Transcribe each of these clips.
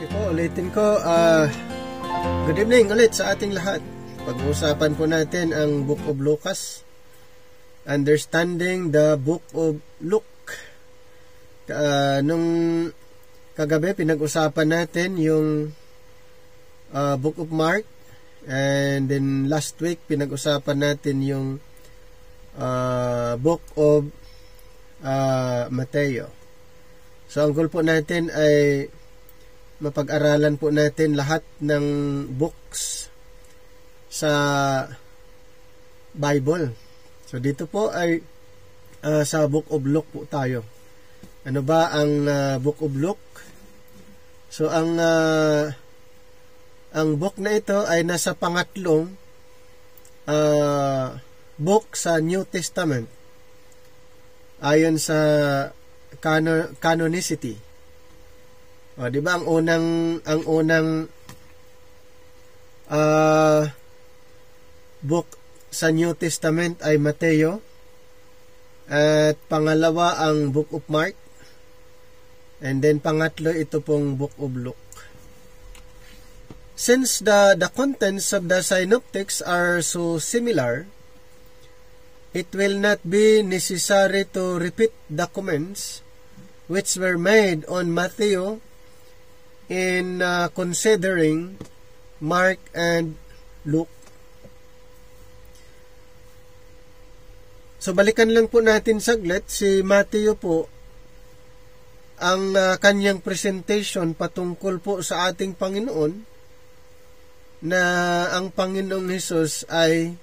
Okay po, ulitin ko. Good evening ulit sa ating lahat. Pag-uusapan po natin ang Book of Lucas. Understanding the Book of Luke. Nung kagabi, pinag-usapan natin yung Book of Mark. And then last week, pinag-usapan natin yung Book of Mateo. So, ang goal po natin ay mapag-aralan po natin lahat ng books sa Bible. So, dito po ay sa Book of Luke po tayo. Ano ba ang Book of Luke? So, ang book na ito ay nasa pangatlong book sa New Testament. Ayon sa canonicity. O, di ba ang unang book sa New Testament ay Mateo, at pangalawa ang Book of Mark, and then pangatlo ito pong Book of Luke. Since the contents of the synoptics are so similar, it will not be necessary to repeat the comments which were made on Matthew in considering Mark and Luke. So, balikan lang po natin saglit si Matthew po, ang kanyang presentation patungkol po sa ating Panginoon, na ang Panginoong Hesus ay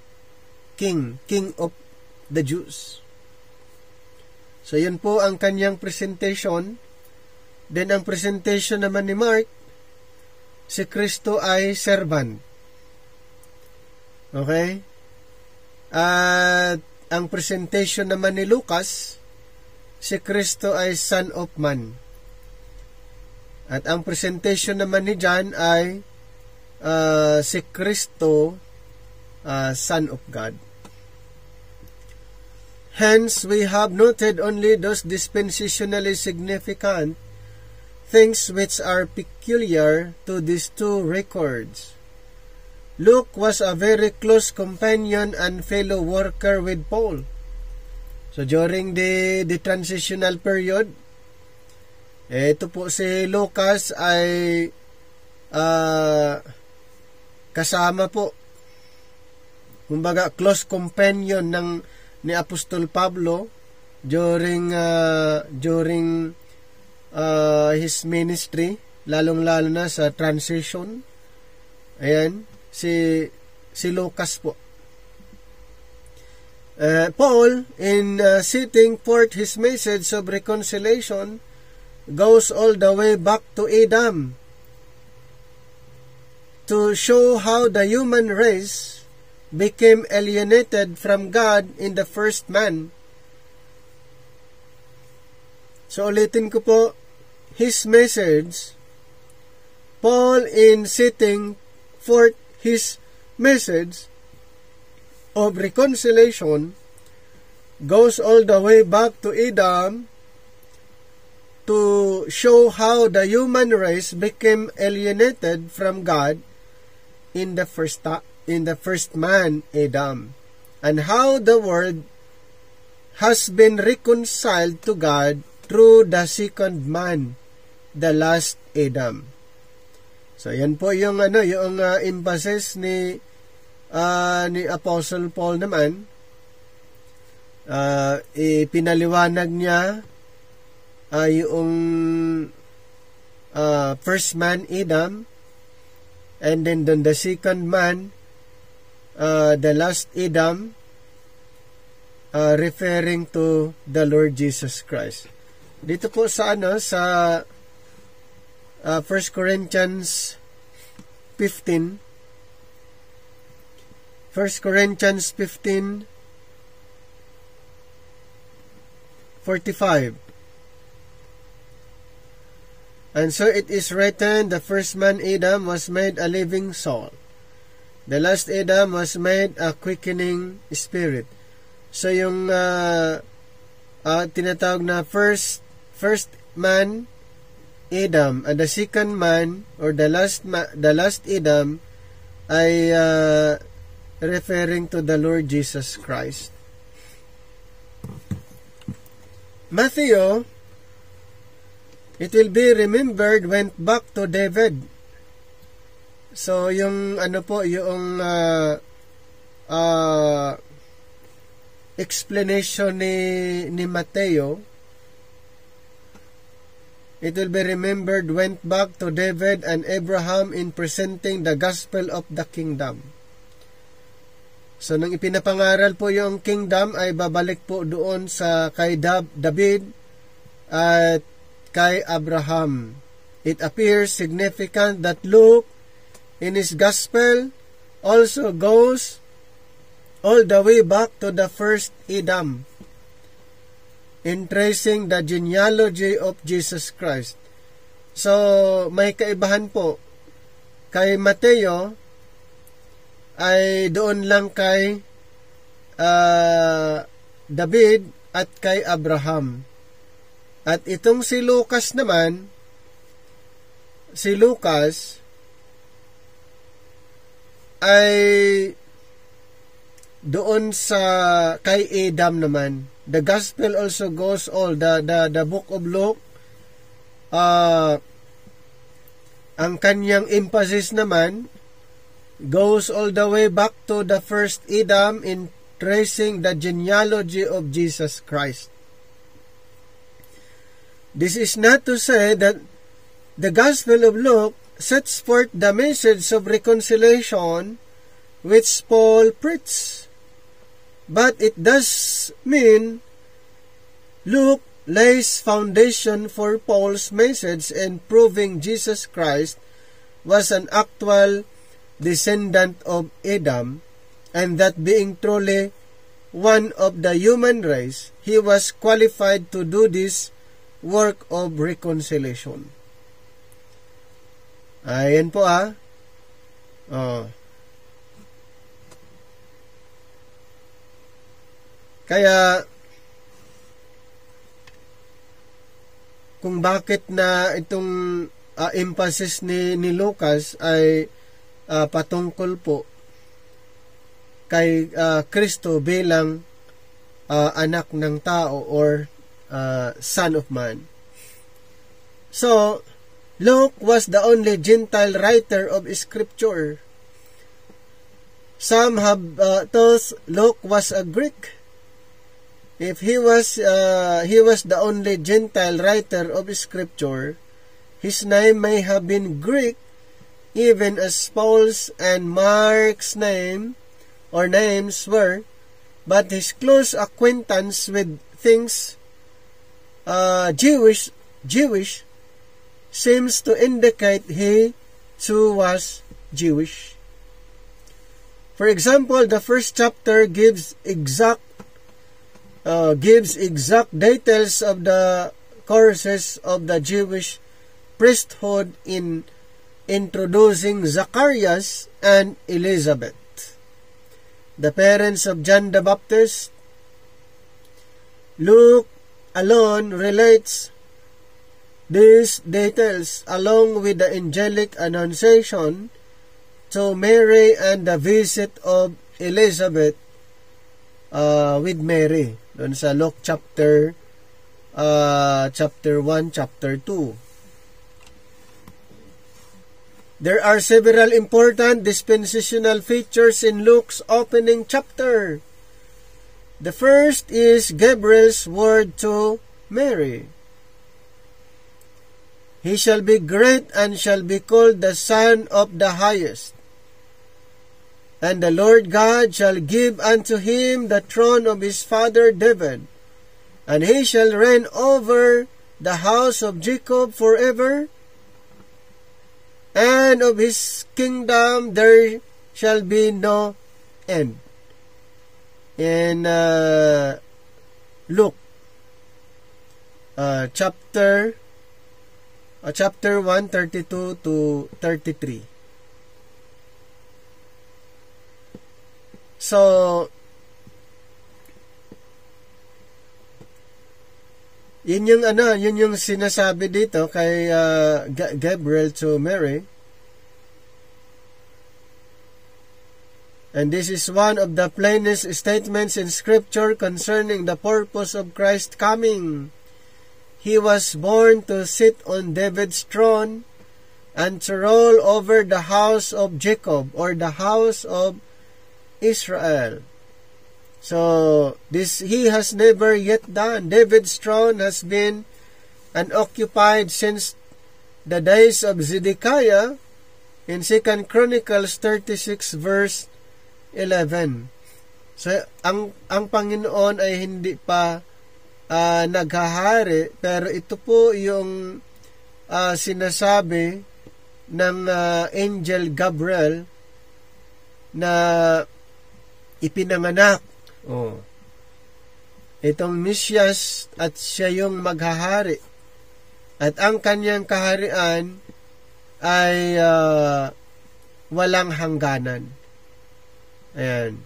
King of the Jews. So, yun po ang kanyang presentation. Then, ang presentation naman ni Mark, si Kristo ay servant. Okay? At ang presentation naman ni Lucas, si Kristo ay Son of Man. At ang presentation naman ni John ay si Kristo, Son of God. Hence, we have noted only those dispensationally significant things which are peculiar to these two records. Luke was a very close companion and fellow worker with Paul. So, during the transitional period, ito po si Lucas ay kasama po, kumbaga close companion ni Apostol Pablo during his ministry, lalong-lalo na sa transition. Ayan, si Lucas po. Paul, in setting forth his message of reconciliation, goes all the way back to Adam to show how the human race became alienated from God in the first man. So, ulitin ko po, his message, Paul, in setting forth his message of reconciliation, goes all the way back to Adam to show how the human race became alienated from God in the first man, Adam, and how the world has been reconciled to God through the second man, the last Adam. So, yan po yung emphasis ni Apostle Paul naman. Ipinaliwanag niya yung first man, Adam, and then the second man, the last Adam, referring to the Lord Jesus Christ. Dito po sa 1 Corinthians 15, 1 Corinthians 15, 45. And so it is written, the first man Adam was made a living soul. The last Adam was made a quickening spirit. So yung tinatawag na first man Adam, and the second man or the last Adam ay referring to the Lord Jesus Christ. Matthew, it will be remembered, went back to David. So yung yung explanation ni Mateo, it will be remembered, went back to David and Abraham in presenting the gospel of the kingdom. So nung ipinapangaral po yung kingdom ay babalik po doon sa kay David at kay Abraham. It appears significant that Luke in his gospel also goes all the way back to the first Adam in tracing the genealogy of Jesus Christ. So may kaibahan po. Kay Mateo ay doon lang kay David at kay Abraham. At itong si Lucas naman, si Lucas ay doon sa kay Adam naman. The gospel also goes all the book of Luke, ang kanyang emphasis naman goes all the way back to the first Adam in tracing the genealogy of Jesus Christ. This is not to say that the Gospel of Luke sets forth the message of reconciliation which Paul preached, but it does mean Luke lays foundation for Paul's message in proving Jesus Christ was an actual descendant of Adam, and that being truly one of the human race, he was qualified to do this work of reconciliation. Ayan po Kaya kung bakit na itong emphasis ni Lucas ay patungkol po kay Kristo bilang anak ng tao or son of man. So, Luke was the only Gentile writer of Scripture. Some have thought Luke was a Greek. If he was the only Gentile writer of Scripture, his name may have been Greek, even as Paul's and Mark's names were, but his close acquaintance with things Jewish seems to indicate he too was Jewish. For example, the first chapter gives exact details of the courses of the Jewish priesthood in introducing Zacharias and Elizabeth, the parents of John the Baptist. Luke alone relates these details along with the angelic annunciation to Mary and the visit of Elizabeth with Mary doon sa Luke chapter 1, chapter 2. There are several important dispensational features in Luke's opening chapter. The first is Gabriel's word to Mary. He shall be great and shall be called the Son of the Highest. And the Lord God shall give unto him the throne of his father David, and he shall reign over the house of Jacob forever, and of his kingdom there shall be no end. In Luke chapter 1, 32 to 33. So, Yun yung sinasabi dito kay Gabriel to Mary. And this is one of the plainest statements in Scripture concerning the purpose of Christ's coming. He was born to sit on David's throne and to rule over the house of Jacob, or the house of Israel. So, this he has never yet done. David's throne has been unoccupied since the days of Zedekiah in 2 Chronicles 36 verse 11. So, ang Panginoon ay hindi pa naghahari, pero ito po yung sinasabi ng Angel Gabriel na ipinanganak. Itong Mesyas, at siya yung maghahari. At ang kanyang kaharian ay walang hangganan. Ayan.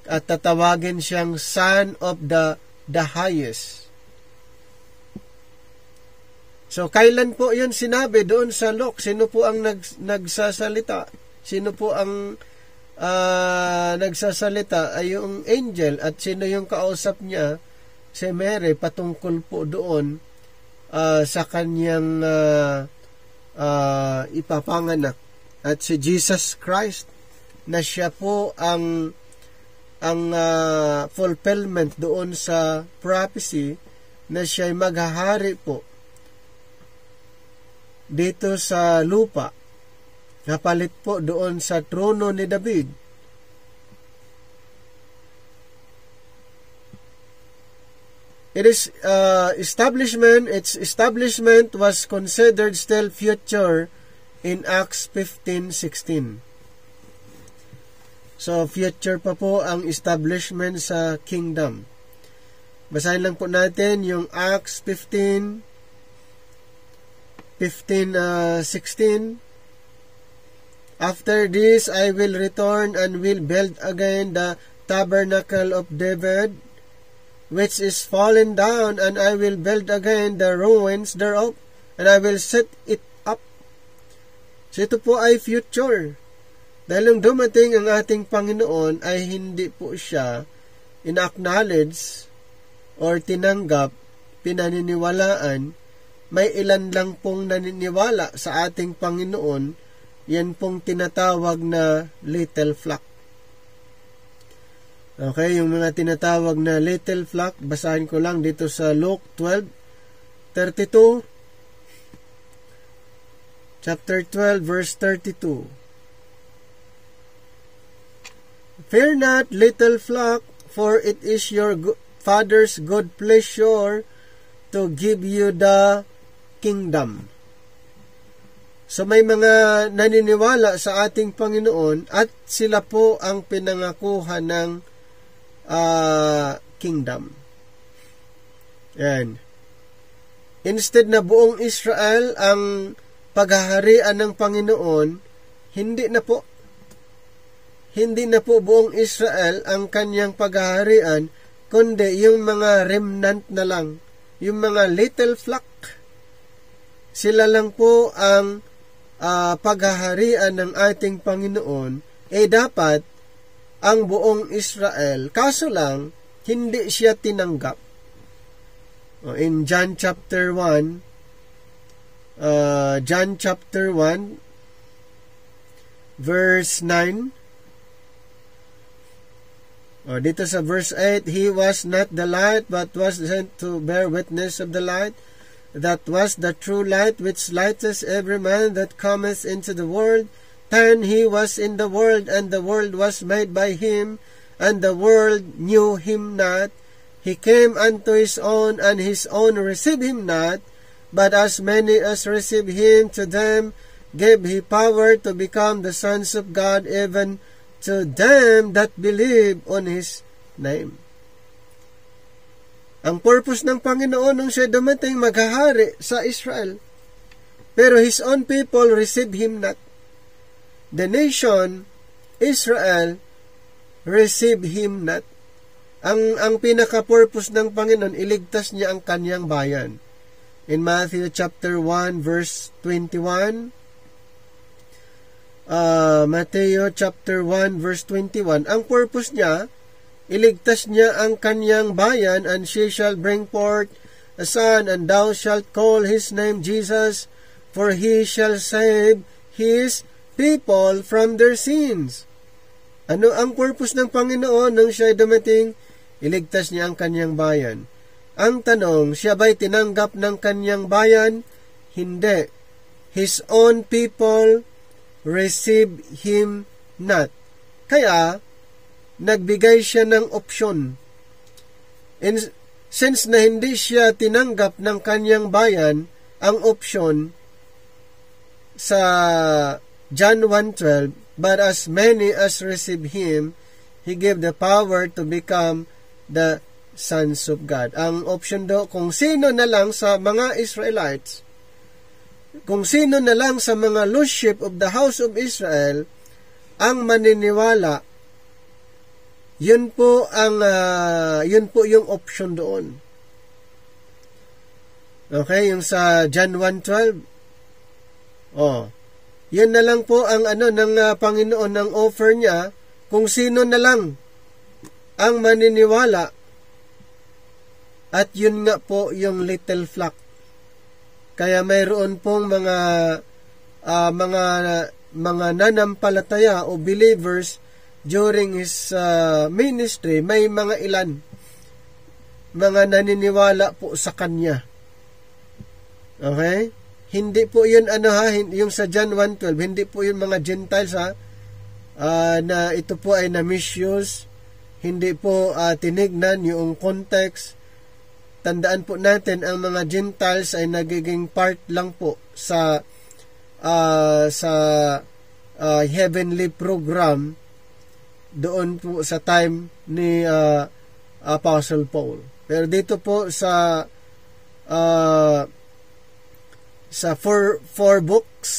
At tatawagin siyang Son of the Highest. So, kailan po yan sinabi doon sa Luke? Sino po ang nagsasalita? Sino po ang nagsasalita? Ay yung angel. At sino yung kausap niya? Si Mary, patungkol po doon sa kanyang ipapanganak. At si Jesus Christ, na siya po ang fulfillment doon sa prophecy na siya'y maghahari po dito sa lupa, kapalit po doon sa trono ni David. Its establishment was considered still future in Acts 15:16. So, future pa po ang establishment sa kingdom. Basahin lang po natin yung Acts 15:16. After this, I will return and will build again the tabernacle of David, which is fallen down, and I will build again the ruins thereof, and I will set it up. So, ito po ay future. Dahil nung dumating ang ating Panginoon, ay hindi po siya in-acknowledge or tinanggap, pinaniniwalaan. May ilan lang pong naniniwala sa ating Panginoon, yan pong tinatawag na little flock. Okay, yung mga tinatawag na little flock, basahin ko lang dito sa Luke 12:32. Chapter 12, verse 32. Fear not, little flock, for it is your Father's good pleasure to give you the kingdom. So may mga naniniwala sa ating Panginoon at sila po ang pinangakuhan ng kingdom. Yan. Instead na buong Israel ang paghaharian ng Panginoon, hindi na po buong Israel ang kanyang paghaharian, kundi yung mga remnant na lang, yung mga little flock. Sila lang po ang paghaharian ng ating Panginoon. Dapat ang buong Israel, kaso lang hindi siya tinanggap. In John chapter 1, verse 9, dito sa verse 8, He was not the light, but was sent to bear witness of the light. That was the true light, which lighteth every man that cometh into the world. Then he was in the world, and the world was made by him, and the world knew him not. He came unto his own, and his own received him not. But as many as received him, to them gave he power to become the sons of God, even to them that believe on his name. Ang purpose ng Panginoon nung siya dumating, maghahari sa Israel. Pero his own people received him not. The nation, Israel, received him not. Ang pinaka-purpose ng Panginoon, iligtas niya ang kanyang bayan. In Matthew chapter 1 verse 21, Matthew chapter 1 verse 21, ang purpose niya, iligtas niya ang kanyang bayan, and she shall bring forth a son, and thou shalt call his name Jesus, for he shall save his people from their sins. Ano ang purpose ng Panginoon nang siya'y dumating? Iligtas niya ang kanyang bayan. Ang tanong, siya ba'y tinanggap ng kanyang bayan? Hindi. His own people receive him not. Kaya, nagbigay siya ng opsyon. Since na hindi siya tinanggap ng kanyang bayan, ang opsyon sa John 1:12, but as many as receive him, he gave the power to become the sons of God. Ang option do, kung sino na lang sa mga Israelites, kung sino na lang sa mga lordship of the house of Israel ang maniniwala, yun po yung option doon. Okay, yung sa John 1:12. Yun na lang po ang ng Panginoon ng offer niya, kung sino na lang ang maniniwala. At yun nga po yung little flock. Kaya mayroon pong mga nanampalataya o believers during his ministry, may mga ilan mga naniniwala po sa kanya. Okay? Hindi po yun yung sa John 1:12, hindi po yun mga Gentiles na ito po ay na-misuse, hindi po tinignan yung context. Tandaan po natin, ang mga Gentiles ay nagiging part lang po sa heavenly program doon po sa time ni Apostle Paul. Pero dito po sa four books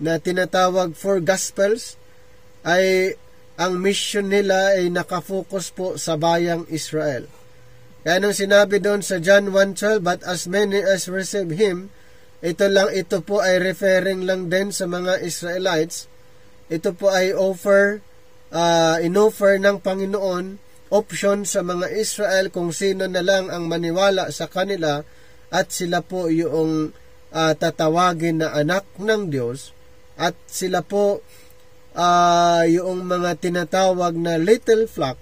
na tinatawag four gospels, ay ang mission nila ay nakafocus po sa bayang Israel. Kaya nung sinabi doon sa John 1:12, but as many as receive him, ito po ay referring lang din sa mga Israelites. Ito po ay inoffer ng Panginoon option sa mga Israel kung sino na lang ang maniwala sa kanila, at sila po yung tatawagin na anak ng Diyos, at sila po yung mga tinatawag na little flock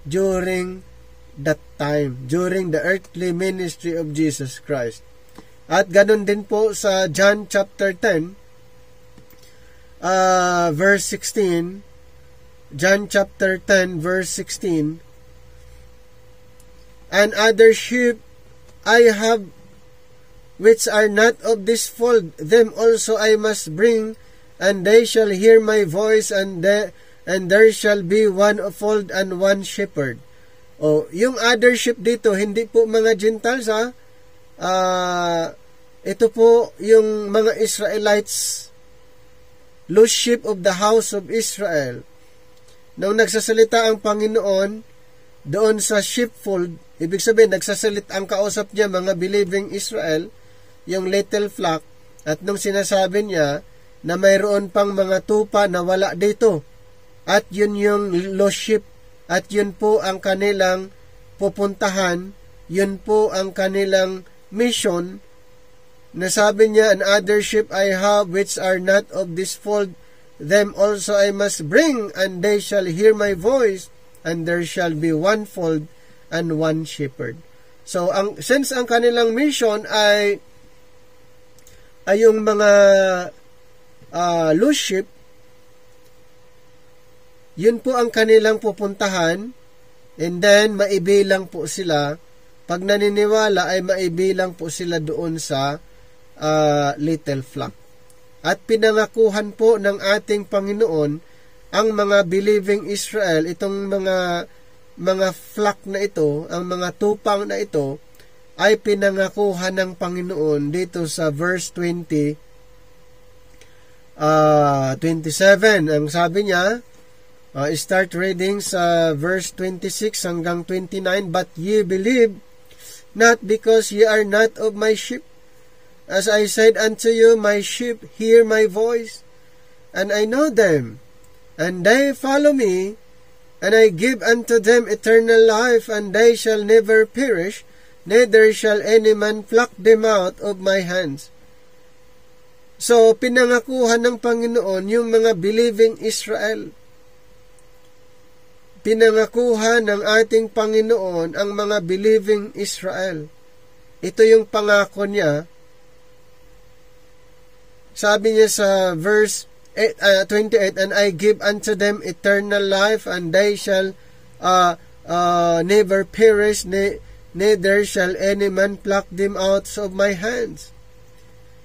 during that time, during the earthly ministry of Jesus Christ. At ganun din po sa John chapter 10, verse 16, John chapter 10, verse 16, and other sheep I have which are not of this fold, them also I must bring, and they shall hear my voice, and there shall be one fold and one shepherd. Yung other sheep dito, hindi po mga Gentiles ito po yung mga Israelites, lost sheep of the house of Israel. Nung nagsasalita ang Panginoon doon sa sheepfold, ibig sabihin, nagsasalita ang kausap niya mga believing Israel, yung little flock, at nung sinasabi niya na mayroon pang mga tupa na wala dito, at yun yung lost sheep, at yun po ang kanilang pupuntahan, yun po ang kanilang mission. Nasabi niya, and other sheep I have which are not of this fold, them also I must bring, and they shall hear my voice, and there shall be one fold and one shepherd. So, since ang kanilang mission ay yung mga lost sheep, yun po ang kanilang pupuntahan, and then maibilang po sila. Pag naniniwala ay maibilang po sila doon sa little flock. At pinangakuhan po ng ating Panginoon ang mga believing Israel, itong mga flock na ito, ang mga tupang na ito, ay pinangakuhan ng Panginoon dito sa verse 27. Ang sabi niya, Start reading sa verse 26 hanggang 29. But ye believe not, because ye are not of my sheep. As I said unto you, my sheep hear my voice, and I know them, and they follow me, and I give unto them eternal life, and they shall never perish, neither shall any man pluck them out of my hands. So, pinangakuhan ng Panginoon yung mga believing Israel. Pinangakuhan ng ating Panginoon ang mga believing Israel. Ito yung pangako niya. Sabi niya sa verse 28, and I give unto them eternal life, and they shall never perish, neither shall any man pluck them out of my hands.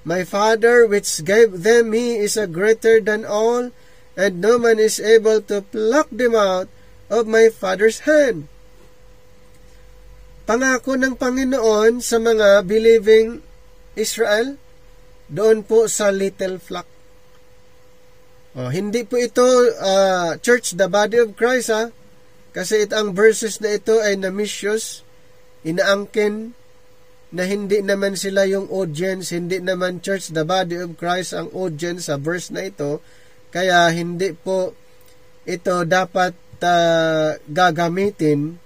My Father which gave them me is a greater than all, and no man is able to pluck them out of my Father's hand. Pangako ng Panginoon sa mga believing Israel, doon po sa little flock. Hindi po ito church, the body of Christ, kasi ang verses na ito ay namisyos, inaangkin, na hindi naman sila yung audience, hindi naman church, the body of Christ ang audience sa verse na ito, kaya hindi po ito dapat gagamitin.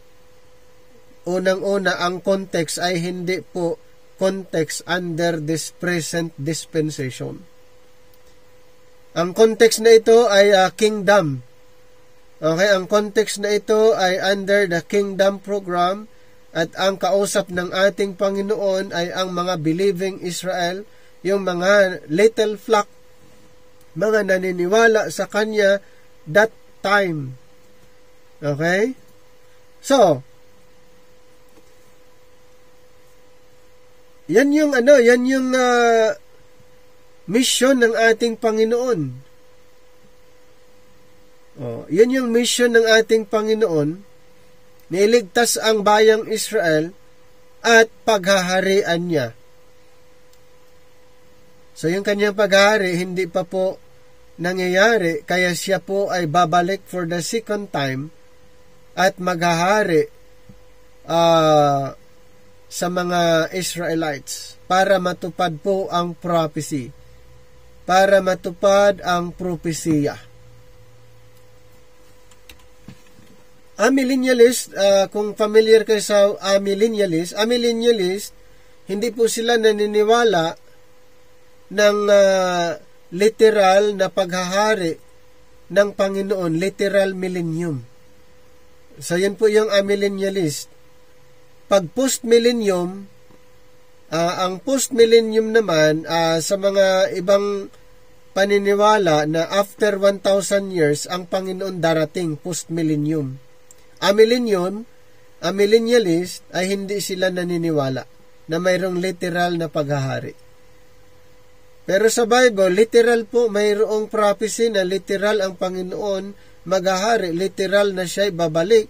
Unang-una, ang context ay hindi po context under this present dispensation. Ang context na ito ay kingdom. Okay, ang context na ito ay under the kingdom program, at ang kausap ng ating Panginoon ay ang mga believing Israel, yung mga little flock, mga naniniwala sa Kanya that time. Okay? So, yan yung mission ng ating Panginoon. Yan yung mission ng ating Panginoon. Niligtas ang bayang Israel at paghaharian niya. So yung kanyang paghahari hindi pa po nangyayari, kaya siya po ay babalik for the second time at maghahari sa mga Israelites para matupad po ang prophecy, para matupad ang propesya. Amillennialist, kung familiar kayo sa amillennialist, hindi po sila naniniwala ng literal na paghahari ng Panginoon, literal millennium. So, yan po yung amillennialist. Pag post-millennium, ang post-millennium naman, sa mga ibang paniniwala na after 1,000 years, ang Panginoon darating post-millennium. Amillennialist ay hindi sila naniniwala na mayroong literal na paghahari. Pero sa Bible, literal po, mayroong prophecy na literal ang Panginoon maghahari, literal na siya'y babalik.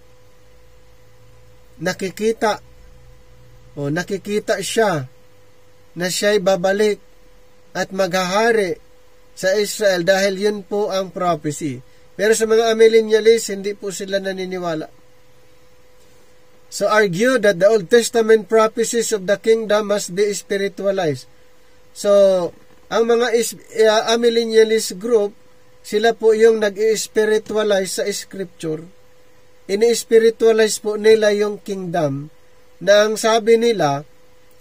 Nakikita siya na siya'y babalik at maghahari sa Israel dahil yun po ang prophecy. Pero sa mga amillennialists, hindi po sila naniniwala. So argue that the Old Testament prophecies of the kingdom must be spiritualized. So, ang mga amillennialist group, sila po yung nag-i-spiritualize sa scripture. Ini-spiritualize po nila yung kingdom, na ang sabi nila,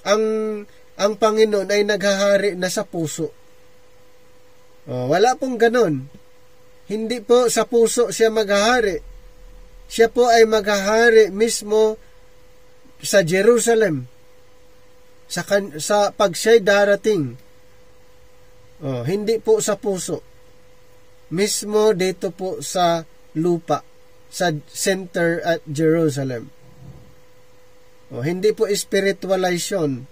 ang Panginoon ay naghahari na sa puso. Wala pong ganon. Hindi po sa puso siya maghahari. Siya po ay maghahari mismo sa Jerusalem, sa pag siya'y darating. Hindi po sa puso. Mismo dito po sa lupa, sa center at Jerusalem. Hindi po spiritualization.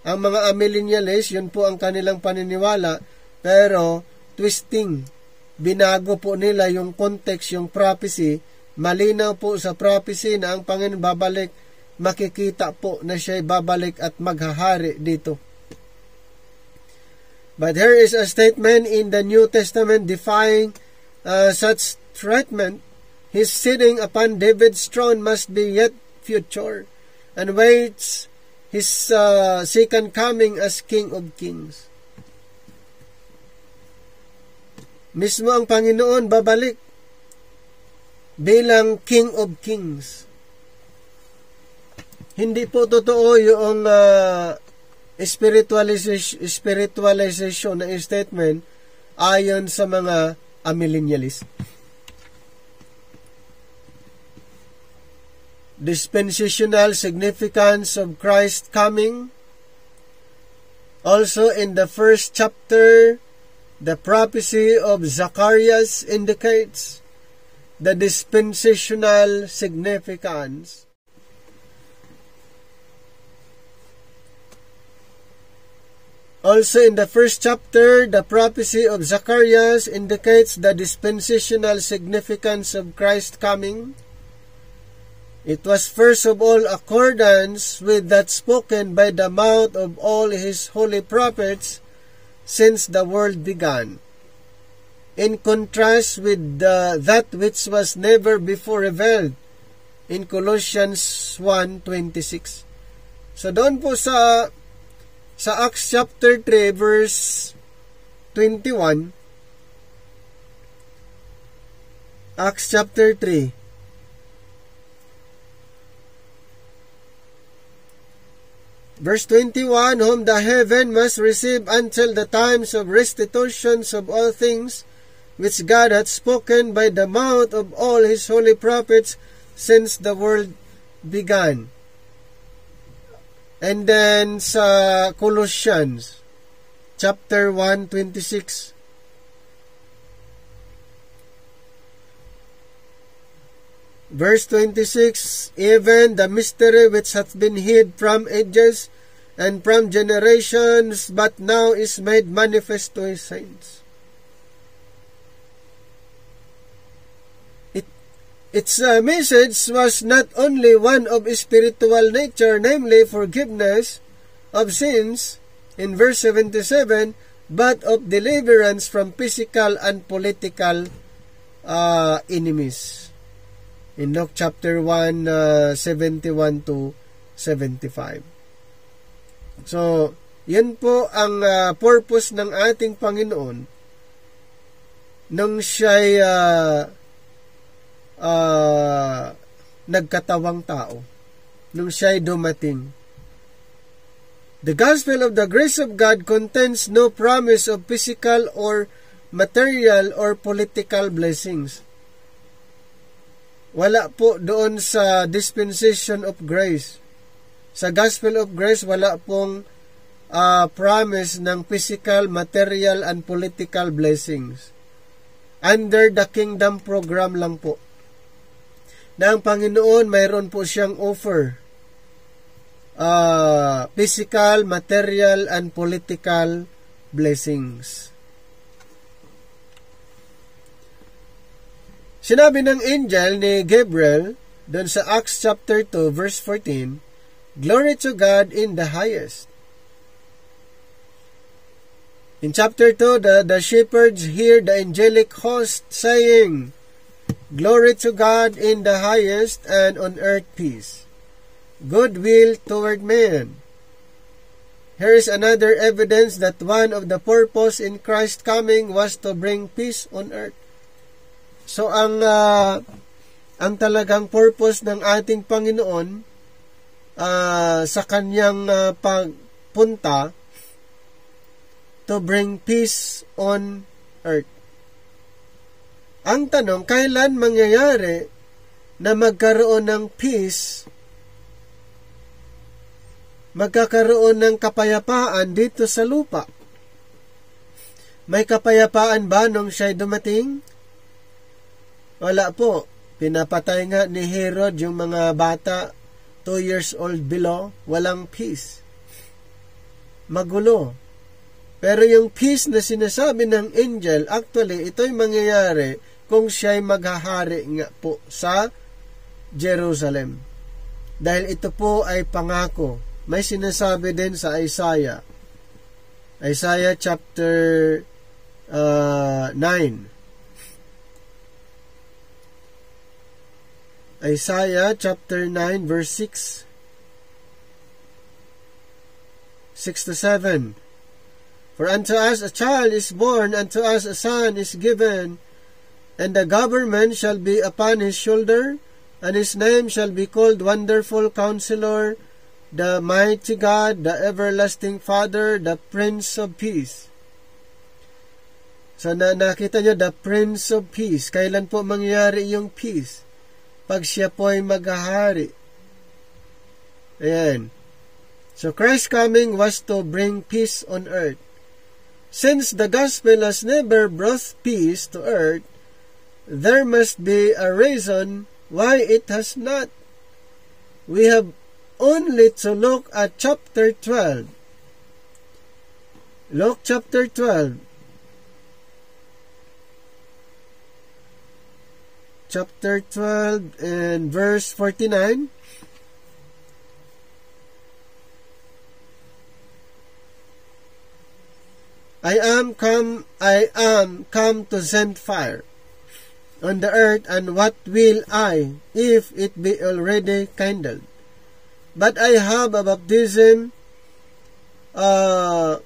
Ang mga amillennialists, yun po ang kanilang paniniwala, pero twisting. Binago po nila yung context, yung prophecy. Malinaw po sa prophecy na ang Panginoon babalik, makikita po na siya'y babalik at maghahari dito. But here is a statement in the New Testament defying such treatment, his sitting upon David's throne must be yet future, and waits his second coming as King of Kings. Mismo ang Panginoon babalik bilang King of Kings. Hindi po totoo yung spiritualization ng statement ayon sa mga amillennialist. Dispensational significance of Christ's coming. Also in the first chapter, the prophecy of Zacharias indicates the dispensational significance. Also in the first chapter, the prophecy of Zacharias indicates the dispensational significance of Christ's coming. It was first of all accordance with that spoken by the mouth of all his holy prophets since the world began, in contrast with that which was never before revealed in Colossians 1:26. So doon po sa Acts chapter 3 verse 21, Acts chapter 3 verse 21, whom the heaven must receive until the times of restitutions of all things, which God hath spoken by the mouth of all his holy prophets since the world began. And then sa Colossians chapter 1:26, verse 26, even the mystery which hath been hid from ages and from generations, but now is made manifest to his saints. Its message was not only one of spiritual nature, namely forgiveness of sins in verse 77, but of deliverance from physical and political enemies. In Luke chapter 1, 71 to 75. So, yan po ang purpose ng ating Panginoon nung siya'y nagkatawang tao, nung siya'y dumating. The gospel of the grace of God contains no promise of physical or material or political blessings. Wala po doon sa dispensation of grace. Sa gospel of grace, wala pong promise ng physical, material, and political blessings. Under the kingdom program lang po. Na ang Panginoon, mayroon po siyang offer. Physical, material, and political blessings. Sinabi ng angel ni Gabriel doon sa Acts chapter 2 verse 14, Glory to God in the highest. In chapter 2, the shepherds hear the angelic host saying, Glory to God in the highest, and on earth peace, goodwill toward men. Here is another evidence that one of the purpose in Christ's coming was to bring peace on earth. So ang talagang purpose ng ating Panginoon sa kanyang pagpunta, to bring peace on earth. Ang tanong, kailan mangyayari na magkaroon ng peace, magkakaroon ng kapayapaan dito sa lupa? May kapayapaan ba nung siya'y dumating? Wala po. Pinapatay nga ni Herod yung mga bata 2 years old below. Walang peace. Magulo. Pero yung peace na sinasabi ng angel, actually, ito'y mangyayari kung siya'y maghahari nga po sa Jerusalem. Dahil ito po ay pangako. May sinasabi din sa Isaiah. Isaiah chapter 9. Isaiah chapter 9 verse 6. 6 to 7. For unto us a child is born, unto us a son is given, and the government shall be upon his shoulder, and his name shall be called Wonderful Counselor, the Mighty God, the Everlasting Father, the Prince of Peace. So nakita nyo, the Prince of Peace. Kailan po mangyayari yung peace? Pag siya po ay maghahari. Ayan. So Christ's coming was to bring peace on earth. Since the gospel has never brought peace to earth, there must be a reason why it has not. We have only to look at chapter 12. Luke chapter 12. Chapter 12 and verse 49. I am come to send fire on the earth, and what will I, if it be already kindled? But I have a baptism to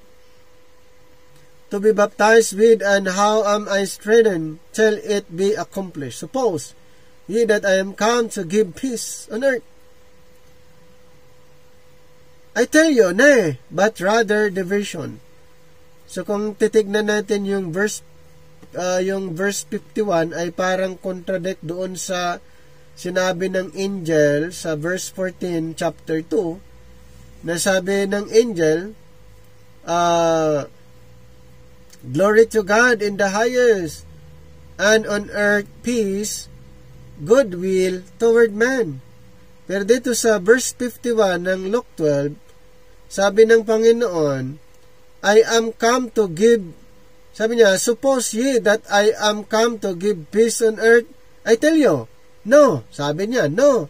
be baptized with, and how am I strengthened till it be accomplished? Suppose ye that I am come to give peace on earth. I tell you, nay, but rather division. So kung titignan natin yung verse 51 ay parang contradict doon sa sinabi ng angel sa verse 14 chapter 2, na sabi ng angel, glory to God in the highest, and on earth peace, goodwill toward man. Pero dito sa verse 51 ng Luke 12, sabi ng Panginoon, I am come to give, sabi niya, suppose ye that I am come to give peace on earth? I tell you, no. Sabi niya, no.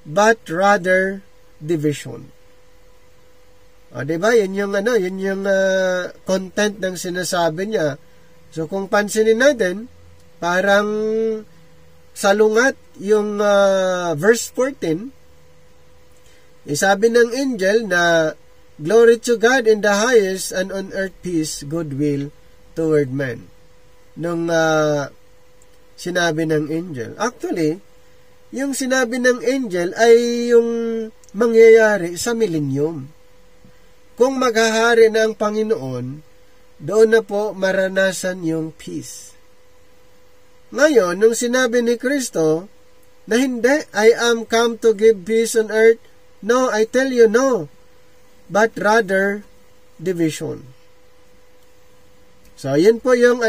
But rather division. O, diba? Yun yung content ng sinasabi niya. So, kung pansinin natin, parang salungat yung verse 14, sabi ng angel na, glory to God in the highest, and on earth peace, goodwill toward men. Nung sinabi ng angel. Actually, yung sinabi ng angel ay yung mangyayari sa millennium. Kung maghahari na ang Panginoon, doon na po maranasan yung peace. Ngayon, nung sinabi ni Kristo na hindi, I am come to give peace on earth, no, I tell you no, but rather division. So, yun po yung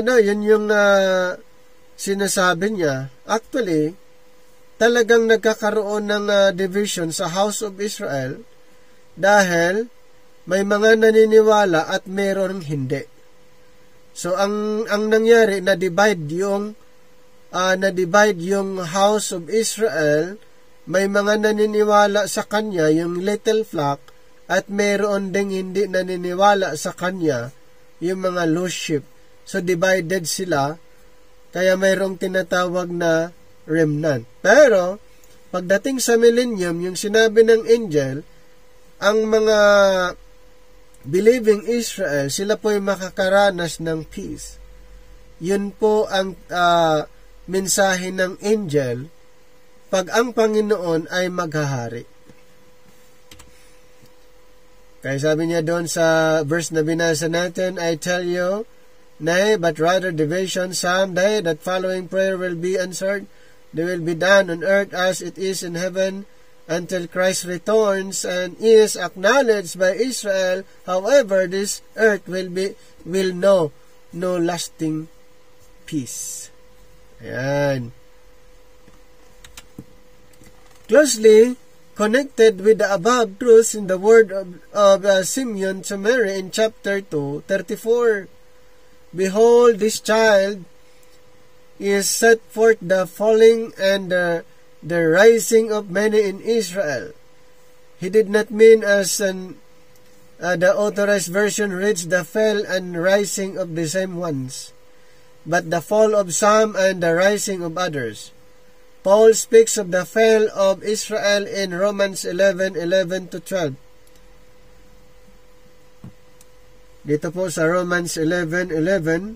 sinasabi niya. Actually, talagang nagkakaroon ng division sa House of Israel dahil may mga naniniwala at mayroong hindi. So, ang nangyari, na-divide yung House of Israel. May mga naniniwala sa kanya, yung little flock, at mayroon ding hindi naniniwala sa kanya, yung mga lost sheep. So, divided sila, kaya mayroong tinatawag na remnant. Pero, pagdating sa millennium, yung sinabi ng angel, ang mga believing Israel, sila po ay makakaranas ng peace. Yun po ang mensahe ng angel pag ang Panginoon ay maghahari. Kaya sabi niya doon sa verse na binasa natin, I tell you, nay, but rather division, someday that following prayer will be answered. They will be done on earth as it is in heaven, until Christ returns and is acknowledged by Israel. However, this earth will know no lasting peace. Ayan. Closely connected with the above truths in the word of Simeon to Mary in chapter 2, 34. Behold, this child is set forth the falling and the rising of many in Israel. He did not mean as the authorized version reads, the fall and rising of the same ones, but the fall of some and the rising of others. Paul speaks of the fall of Israel in Romans 11:11-12. Dito po sa Romans 11:11,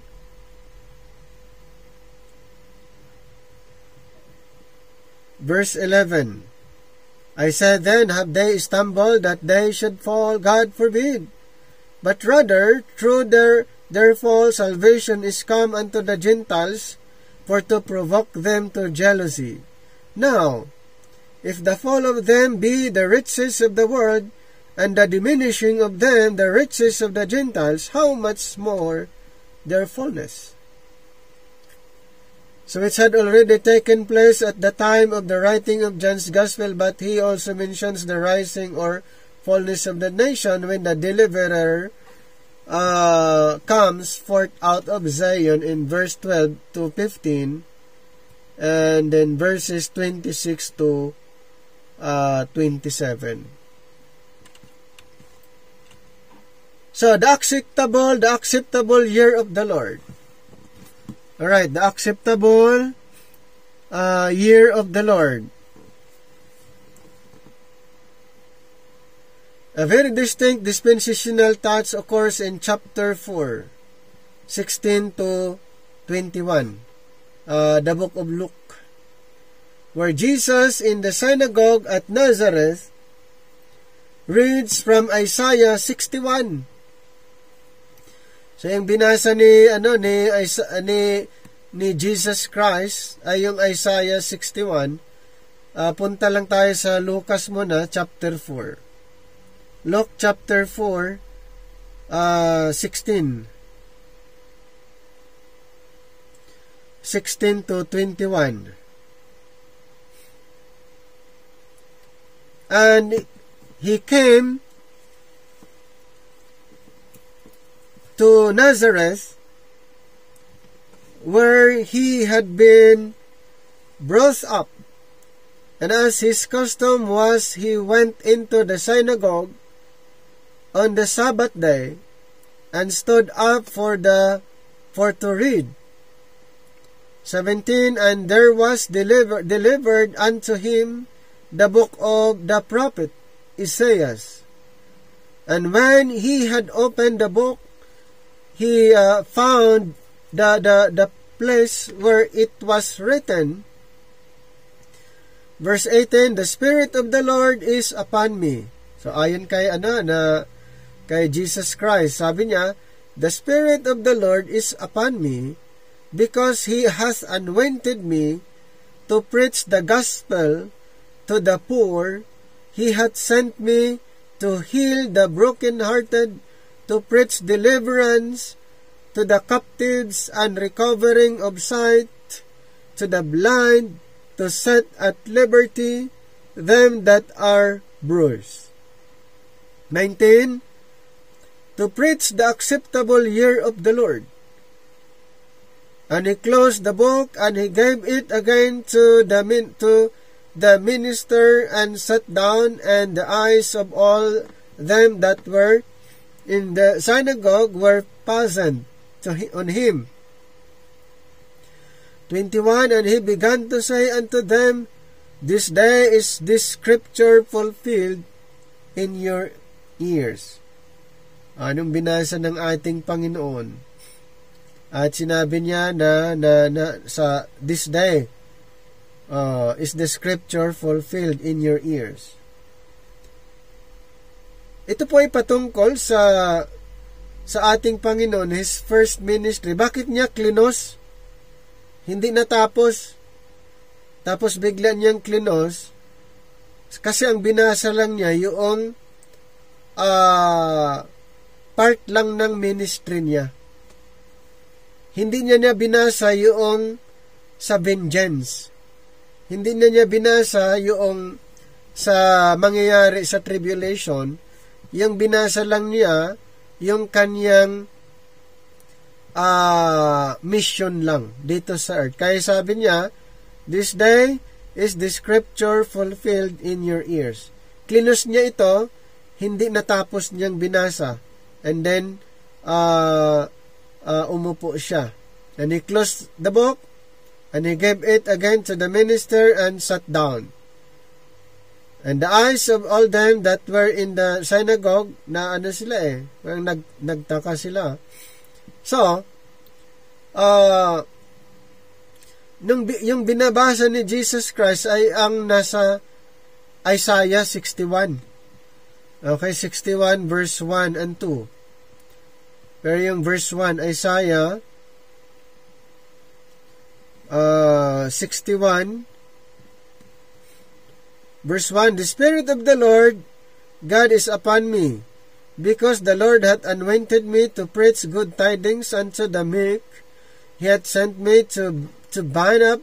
verse 11, I said then, have they stumbled that they should fall? God forbid. But rather, through their fall, salvation is come unto the Gentiles, for to provoke them to jealousy. Now, if the fall of them be the riches of the world, and the diminishing of them the riches of the Gentiles, how much more their fullness? So it had already taken place at the time of the writing of John's Gospel, but he also mentions the rising or fullness of the nation when the deliverer comes forth out of Zion in verse 12-15, and then verses 26-27. So the acceptable year of the Lord. Alright, the acceptable year of the Lord. A very distinct dispensational touch occurs in chapter 4, 16-21, the book of Luke, where Jesus in the synagogue at Nazareth reads from Isaiah 61. So yung binasa ni Jesus Christ ay yung Isaiah 61. Punta lang tayo sa Lucas muna, chapter 4. Luke chapter 4, 16 to 21. And he came to Nazareth, where he had been brought up. And as his custom was, he went into the synagogue on the Sabbath day, and stood up for to read. 17, and there was delivered unto him the book of the prophet Isaiah. And when he had opened the book, he found the place where it was written. Verse 18, the Spirit of the Lord is upon me. So ayon kay kay Jesus Christ, sabi niya, the Spirit of the Lord is upon me, because He hath anointed me to preach the gospel to the poor. He hath sent me to heal the brokenhearted, to preach deliverance to the captives, and recovering of sight to the blind, to set at liberty them that are bruised. 19, to preach the acceptable year of the Lord. And he closed the book, and he gave it again to the minister, and sat down, and the eyes of all them that were in the synagogue were fastened on him. 21, and he began to say unto them, this day is this scripture fulfilled in your ears. Anong binasa ng ating Panginoon? At sinabi niya na sa this day is the scripture fulfilled in your ears. Ito po ay patungkol sa ating Panginoon, His first ministry. Bakit niya klinos? Hindi natapos. Tapos bigla niyang klinos. Kasi ang binasa lang niya yung part lang ng ministry niya. Hindi niya binasa yung sa vengeance. Hindi niya binasa yung sa mangyayari sa tribulation. Yung binasa lang niya yung kanyang mission lang dito sa earth. Kaya sabi niya, this day is the scripture fulfilled in your ears. Klinos niya ito, hindi natapos niyang binasa. And then, umupo siya. And he closed the book, And he gave it again to the minister and sat down. And the eyes of all them that were in the synagogue, na ano sila nagtaka sila. So, yung binabasa ni Jesus Christ ay ang nasa Isaiah 61. Okay, 61 verse 1 and 2. Pero yung verse 1, Isaiah 61 verse 1, The Spirit of the Lord God is upon me, because the Lord hath anointed me to preach good tidings unto the meek. He hath sent me to bind up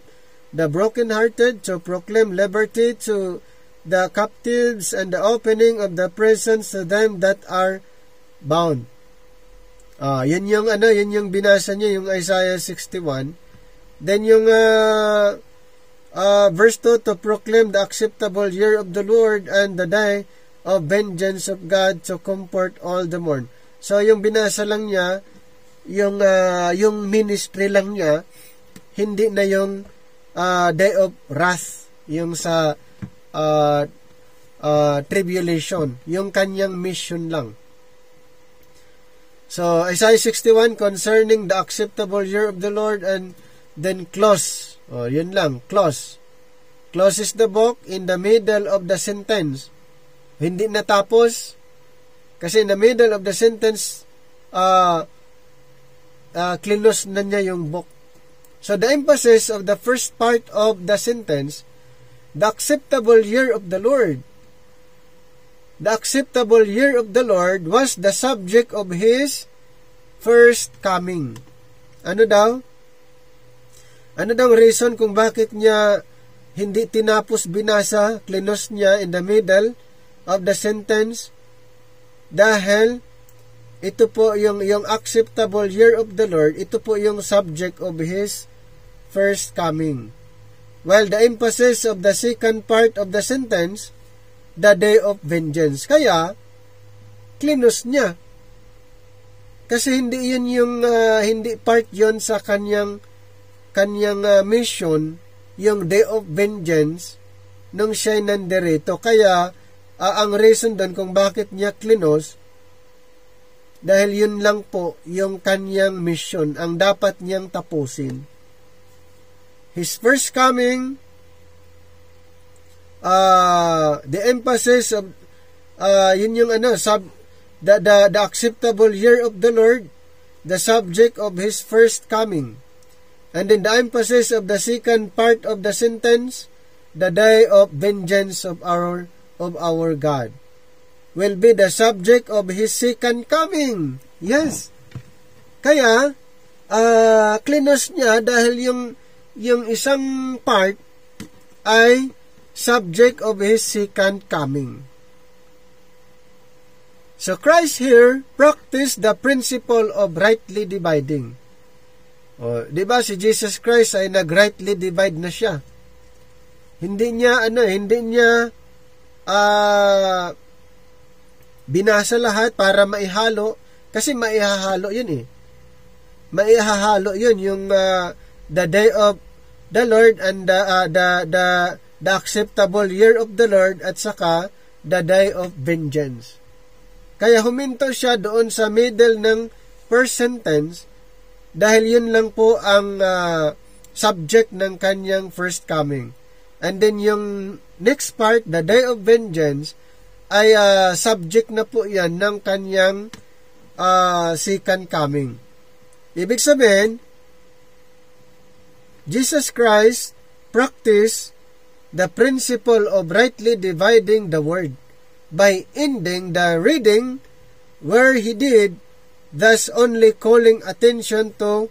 the brokenhearted, to proclaim liberty to the captives, and the opening of the prisons to them that are bound. Yun yung binasa niya, yung Isaiah 61. Then yung verse 2, to proclaim the acceptable year of the Lord and the day of vengeance of God, to comfort all the mourn. So yung binasa lang niya, yung ministry lang niya, hindi na yung day of wrath, yung sa tribulation, yung kanyang mission lang. So Isaiah 61 concerning the acceptable year of the Lord, and then close. Yun lang, close. Closes the book in the middle of the sentence. Hindi natapos kasi in the middle of the sentence close na niya yung book. So the emphasis of the first part of the sentence, the acceptable year of the Lord. The acceptable year of the Lord was the subject of His first coming. Ano daw? Ano daw reason kung bakit niya hindi tinapos binasa, klinos niya in the middle of the sentence? Dahil ito po yung acceptable year of the Lord, ito po yung subject of His first coming. While the emphasis of the second part of the sentence, the day of vengeance. Kaya, klinos niya. Kasi hindi yun yung, hindi part yun sa kanyang mission, yung day of vengeance, nung siya'y nandirito. Kaya, ang reason doon kung bakit niya klinos, dahil yun lang po yung kanyang mission, ang dapat niyang tapusin. His first coming, the emphasis of yun yung the acceptable year of the Lord, the subject of His first coming, and then the emphasis of the second part of the sentence, the day of vengeance of our God, will be the subject of His second coming. Yes. Kaya klinos niya dahil yung isang part ay subject of His second coming. So Christ here practiced the principle of rightly dividing. Di ba si Jesus Christ ay nag-rightly divide na siya. Hindi niya binasa lahat para maihalo, kasi maihahalo yun eh. Maihahalo yun yung the day of the Lord and the acceptable year of the Lord, at saka the day of vengeance. Kaya huminto siya doon sa middle ng first sentence dahil yun lang po ang subject ng kanyang first coming. And then yung next part, the day of vengeance, ay subject na po yan ng kanyang second coming. Ibig sabihin, Jesus Christ practiced the principle of rightly dividing the word by ending the reading where He did, thus only calling attention to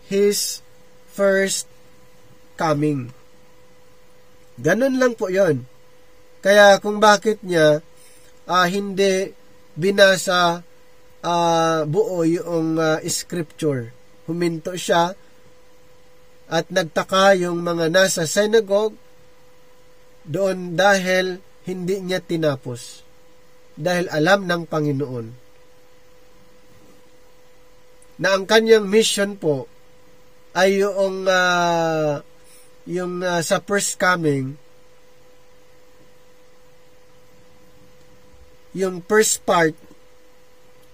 His first coming. Ganun lang po yon. Kaya kung bakit niya hindi binasa buo yung scripture. Huminto siya at nagtaka yung mga nasa synagogue doon dahil hindi niya tinapos. Dahil alam ng Panginoon na ang kanyang mission po ay yung yung sa first coming, yung first part,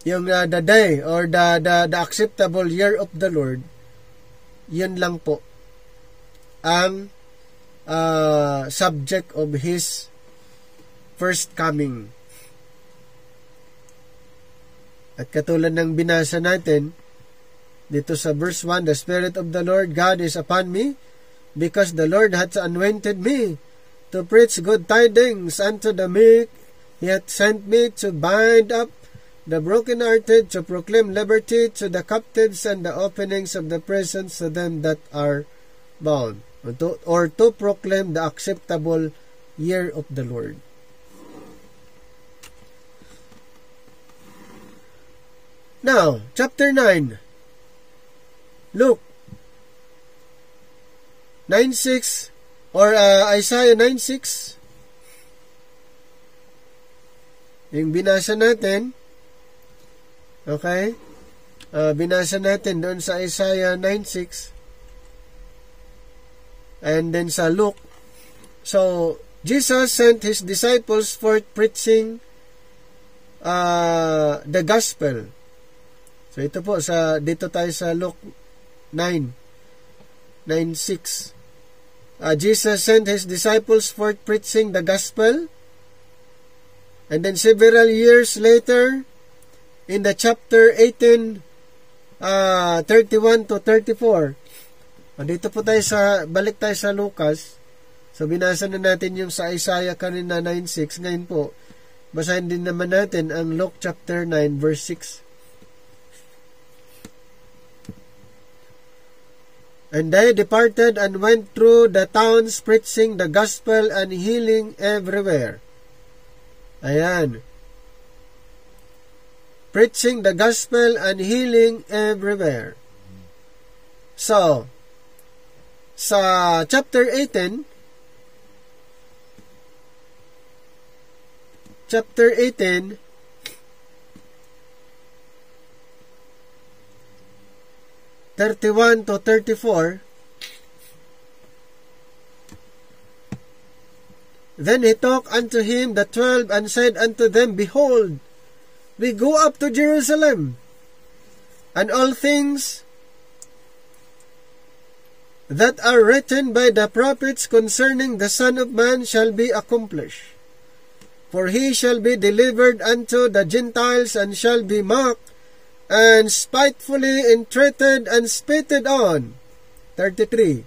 yung the day or the acceptable year of the Lord, yun lang po ang subject of His first coming. At katulad ng binasa natin dito sa verse 1, the Spirit of the Lord God is upon me, because the Lord hath anointed me to preach good tidings unto the meek. He hath sent me to bind up the brokenhearted, to proclaim liberty to the captives, and the openings of the prisons to them that are bound, or to proclaim the acceptable year of the Lord. Now, chapter 9, Luke 9:6 or Isaiah 9:6. Yung binasa natin, okay? Binasa natin doon sa Isaiah 9:6 and then sa Luke. So, Jesus sent His disciples forth preaching the gospel. So, ito po, dito tayo sa Luke 9:6. Jesus sent His disciples forth preaching the gospel. And then several years later, in the chapter 18, 31 to 34, dito po tayo balik tayo sa Lucas. So, binasa na natin yung sa Isaiah kanina 9:6. Ngayon po, basahin din naman natin ang Luke chapter 9, verse 6. And they departed and went through the towns preaching the gospel and healing everywhere. Ayan. Preaching the gospel and healing everywhere. So, sa chapter 18, (31 to 34), then He took unto Him the 12 and said unto them, Behold, we go up to Jerusalem, and all things that are written by the prophets concerning the Son of Man shall be accomplished. For He shall be delivered unto the Gentiles, and shall be mocked, and spitefully entreated and spitted on. 33.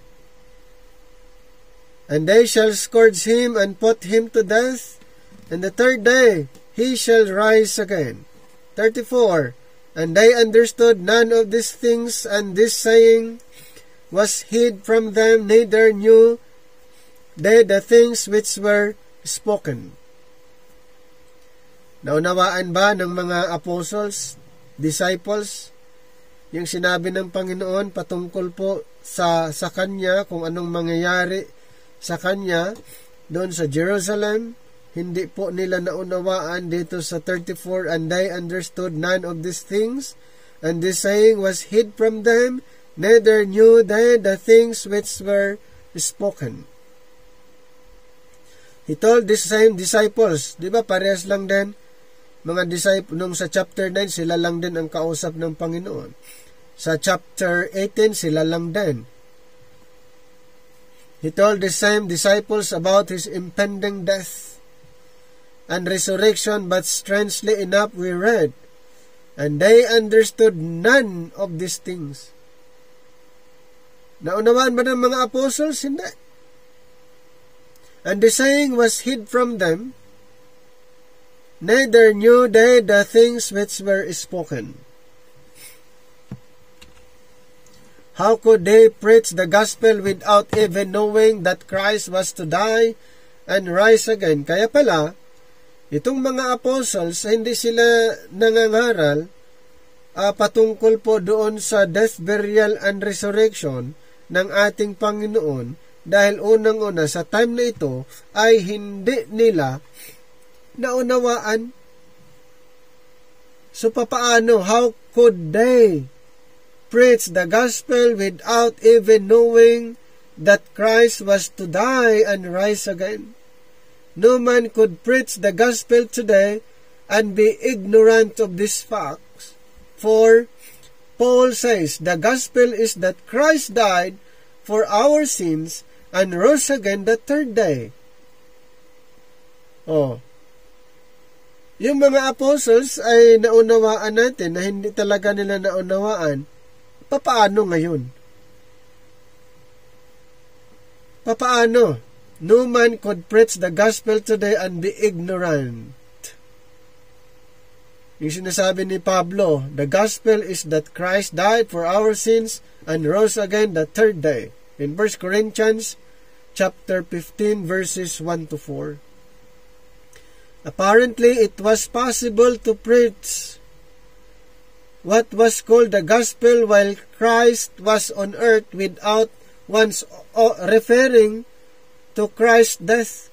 And they shall scourge Him and put Him to death, and the third day He shall rise again. 34. And they understood none of these things, and this saying was hid from them, neither knew they the things which were spoken. Naunawaan ba ng mga apostles, disciples, yung sinabi ng Panginoon patungkol po sa Kanya, kung anong mangyayari sa Kanya doon sa Jerusalem? Hindi po nila naunawaan dito sa 34, and they understood none of these things, and this saying was hid from them, neither knew they the things which were spoken. He told these same disciples, di ba parehas lang din, mga disciple, nung sa chapter 9, sila lang din ang kausap ng Panginoon. Sa chapter 18, sila lang din. He told the same disciples about His impending death and resurrection, but strangely enough we read, and they understood none of these things. Naunawaan ba ng mga apostles? Hindi. And the saying was hid from them, neither knew they the things which were spoken. How could they preach the gospel without even knowing that Christ was to die and rise again? Kaya pala, itong mga apostles, hindi sila nangangaral patungkol po doon sa death, burial, and resurrection ng ating Panginoon, dahil unang-una sa time na ito ay hindi nila naunawaan. So papaano? How could they preach the gospel without even knowing that Christ was to die and rise again. No man could preach the gospel today and be ignorant of these facts, for Paul says the gospel is that Christ died for our sins and rose again the third day. Yung mga apostles ay naunawaan natin na hindi talaga nila naunawaan. Papaano ngayon? Papaano? No man could preach the gospel today and be ignorant. Yung sinasabi ni Pablo, the gospel is that Christ died for our sins and rose again the third day. In 1 Corinthians chapter 15 verses 1 to 4. Apparently, it was possible to preach what was called the gospel while Christ was on earth without once referring to Christ's death.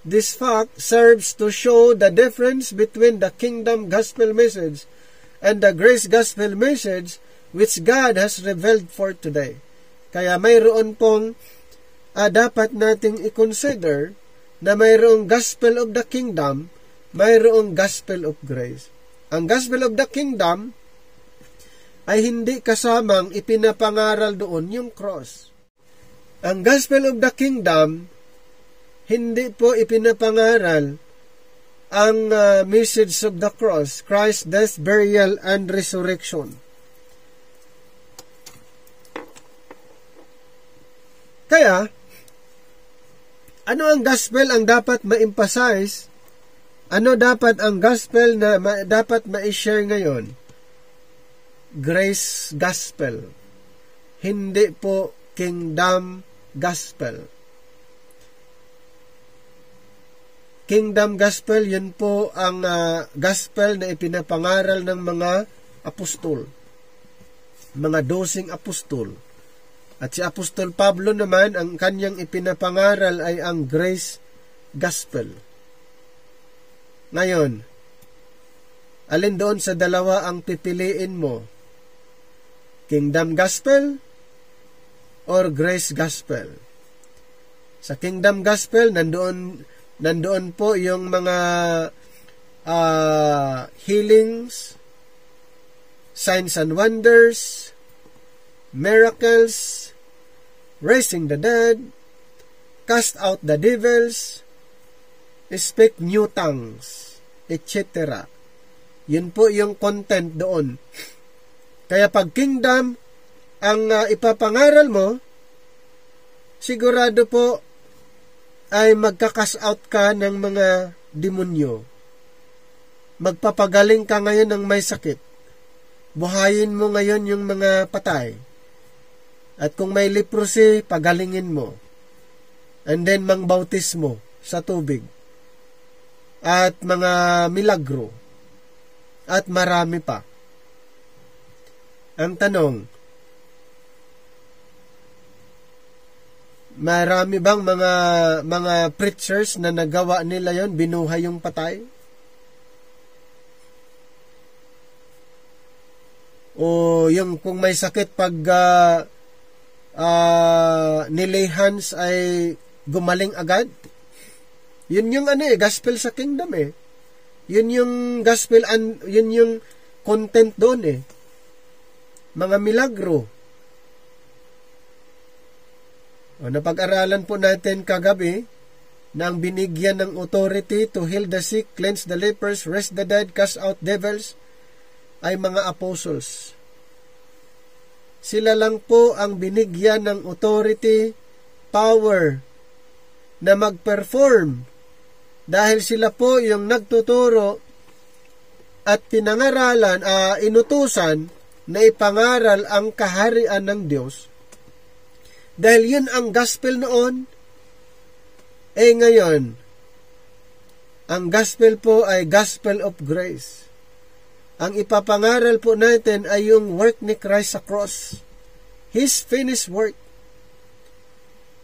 This fact serves to show the difference between the kingdom gospel message and the grace gospel message which God has revealed for today. Kaya mayroon pong dapat nating i-consider na mayroong gospel of the kingdom, mayroong gospel of grace. Ang gospel of the kingdom ay hindi kasamang ipinapangaral doon yung cross. Ang gospel of the kingdom, hindi po ipinapangaral ang message of the cross, Christ's death, burial, and resurrection. Kaya, ano ang gospel ang dapat ma-emphasize? Ano dapat ang gospel na dapat ma-share ngayon? Grace gospel. Hindi po kingdom gospel. Kingdom gospel, yun po ang gospel na ipinapangaral ng mga apostol. Mga 12 apostol. At si Apostol Pablo naman, ang kanyang ipinapangaral ay ang grace gospel. Ngayon, alin doon sa dalawa ang pipiliin mo? Kingdom gospel or grace gospel? Sa kingdom gospel, nandoon po yung mga healings, signs and wonders, miracles, raising the dead, cast out the devils, speak new tongues, etc. Yun po yung content doon. Kaya pag kingdom ang ipapangaral mo, sigurado po ay magka-cast out ka ng mga demonyo. Magpapagaling ka ngayon ng may sakit. Buhayin mo ngayon yung mga patay. At kung may leprosy, pagalingin mo. And then mangbautismo sa tubig. At mga milagro. At marami pa. Ang tanong, marami bang mga preachers na nagawa nila yon, binuhay yung patay? O yung kung may sakit pag nilay hands ay gumaling agad? Yun yung gospel sa kingdom Yun yung gospel, yun yung content doon Mga milagro. Napag-aralan po natin kagabi na ang binigyan ng authority to heal the sick, cleanse the lepers, raise the dead, cast out devils ay mga apostles. Sila lang po ang binigyan ng authority, power na mag-perform dahil sila po yung nagtuturo at pinangaralan, inutusan na ipangaral ang kaharian ng Diyos. Dahil yun ang gospel noon, ngayon, ang gospel po ay gospel of grace. Ang ipapangaral po natin ay yung work ni Christ sa cross. His finished work.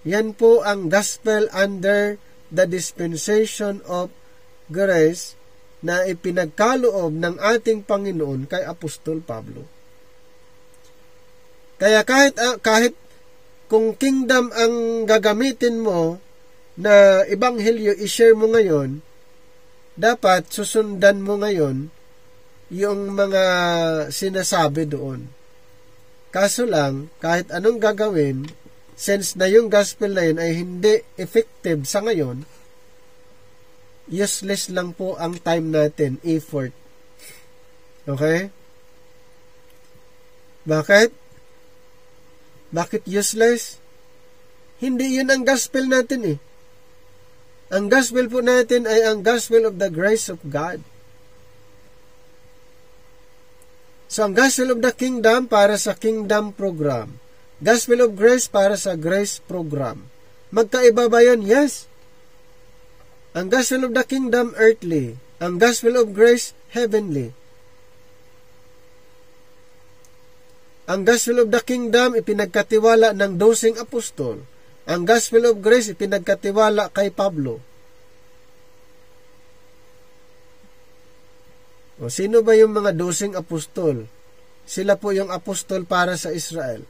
Yan po ang gospel under the dispensation of grace na ipinagkaloob ng ating Panginoon kay Apostol Pablo. Kaya kahit kung kingdom ang gagamitin mo na ebanghelyo i-share mo ngayon, dapat susundan mo ngayon yung mga sinasabi doon. Kaso lang, kahit anong gagawin, since na yung gospel na yun ay hindi effective sa ngayon, useless lang po ang time natin, effort. Okay? Bakit? Bakit useless? Hindi yun ang gospel natin eh. Ang gospel po natin ay ang gospel of the grace of God. So, ang gospel of the kingdom para sa kingdom program. Gospel of grace para sa grace program. Magkaiba ba yun? Yes. Ang gospel of the kingdom, earthly. Ang gospel of grace, heavenly. Ang gospel of the kingdom, ipinagkatiwala ng 12 apostol. Ang gospel of grace, ipinagkatiwala kay Pablo. O, sino ba yung mga 12 apostol? Sila po yung apostol para sa Israel.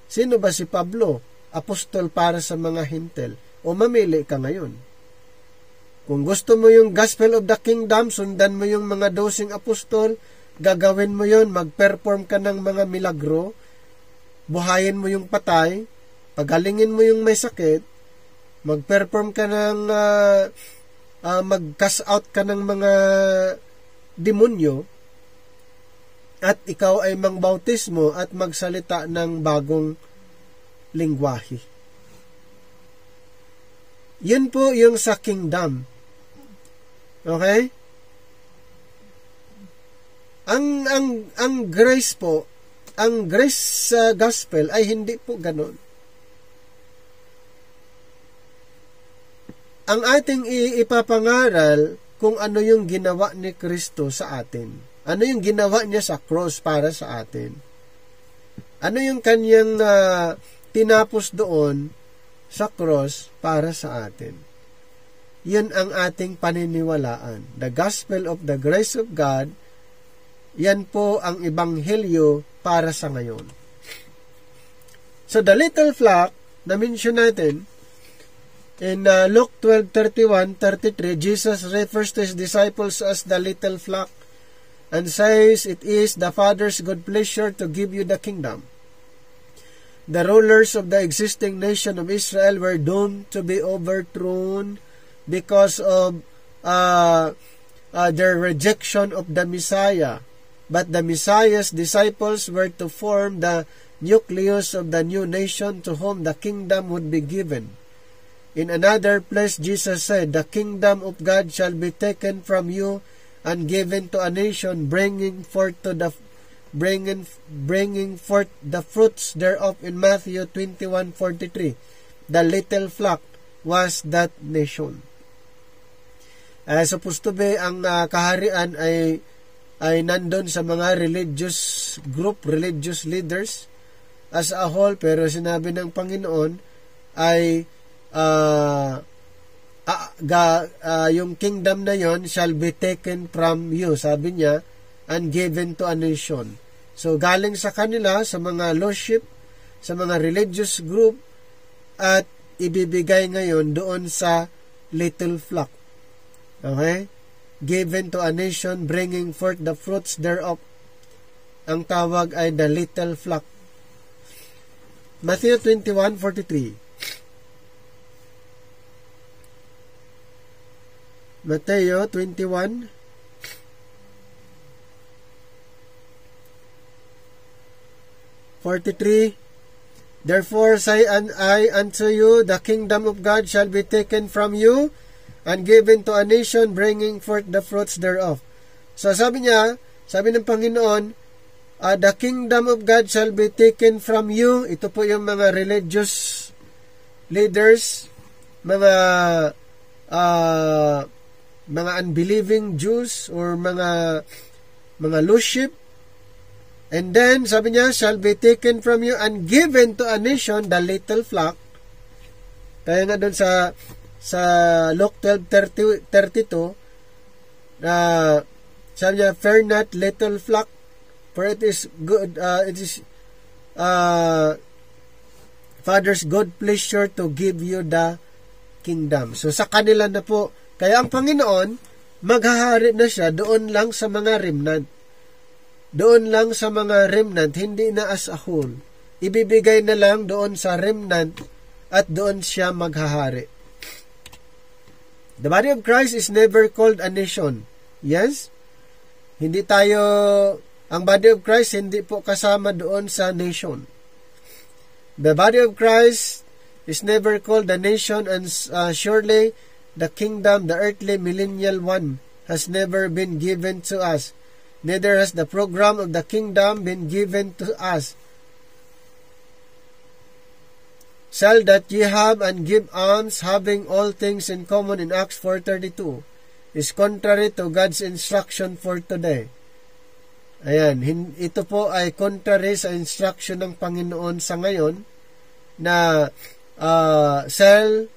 Sino ba si Pablo? Apostol para sa mga hintel. O mamili ka ngayon. Kung gusto mo yung gospel of the kingdom, sundan mo yung mga 12 apostol, gagawin mo yon, mag-perform ka ng mga milagro, buhayin mo yung patay, pagalingin mo yung may sakit, mag-perform ka ng, mag-cast out ka ng mga demonyo, at ikaw ay mangbautismo at magsalita ng bagong lingwahe. Yun po yung sa kingdom. Okay? Ang grace po, ang grace sa gospel ay hindi po ganon. Ang ating ipapangaral kung ano yung ginawa ni Kristo sa atin. Ano yung ginawa niya sa cross para sa atin. Ano yung kanyang tinapos doon sa cross para sa atin. Yun ang ating paniniwalaan. The gospel of the grace of God, yan po ang ebanghelyo para sa ngayon. So the little flock, na-mention natin, in Luke 12:31-33, Jesus refers to his disciples as the little flock and says, "It is the Father's good pleasure to give you the kingdom." The rulers of the existing nation of Israel were doomed to be overthrown because of their rejection of the Messiah. But the Messiah's disciples were to form the nucleus of the new nation to whom the kingdom would be given. In another place, Jesus said, "The kingdom of God shall be taken from you and given to a nation, bringing forth the fruits thereof." In Matthew 21:43, the little flock was that nation. Supposed to be ang kaharian ay nandun sa mga religious group, religious leaders as a whole, pero sinabi ng Panginoon ay yung kingdom na yon shall be taken from you, sabi niya, and given to a nation. So, galing sa kanila, sa mga lordship, sa mga religious group, at ibibigay ngayon doon sa little flock. Okay? Given to a nation, bringing forth the fruits thereof. Ang tawag ay the little flock. Matthew 21:43. Mateo 21:43. Therefore say I unto you, the kingdom of God shall be taken from you and given to a nation, bringing forth the fruits thereof. So sabi niya, sabi ng Panginoon, the kingdom of God shall be taken from you. Ito po yung mga religious leaders, mga unbelieving Jews or mga lordship. And then, sabi niya, shall be taken from you and given to a nation, the little flock. Kaya nga doon sa Luke 12:32, sabi niya, "Fear not, little flock, for it is good, Father's good pleasure to give you the kingdom. So sa kanila na po, kaya ang Panginoon, maghahari na siya doon lang sa mga remnant. Doon lang sa mga remnant, hindi na as a whole. Ibibigay na lang doon sa remnant at doon siya maghahari. The body of Christ is never called a nation. Yes? Hindi tayo, ang body of Christ hindi po kasama doon sa nation. The body of Christ is never called a nation, and surely the kingdom, the earthly millennial one, has never been given to us. Neither has the program of the kingdom been given to us. Sell that ye have and give alms, having all things in common in Acts 4:32, is contrary to God's instruction for today. Ayan, ito po ay contrary sa instruction ng Panginoon sa ngayon na sell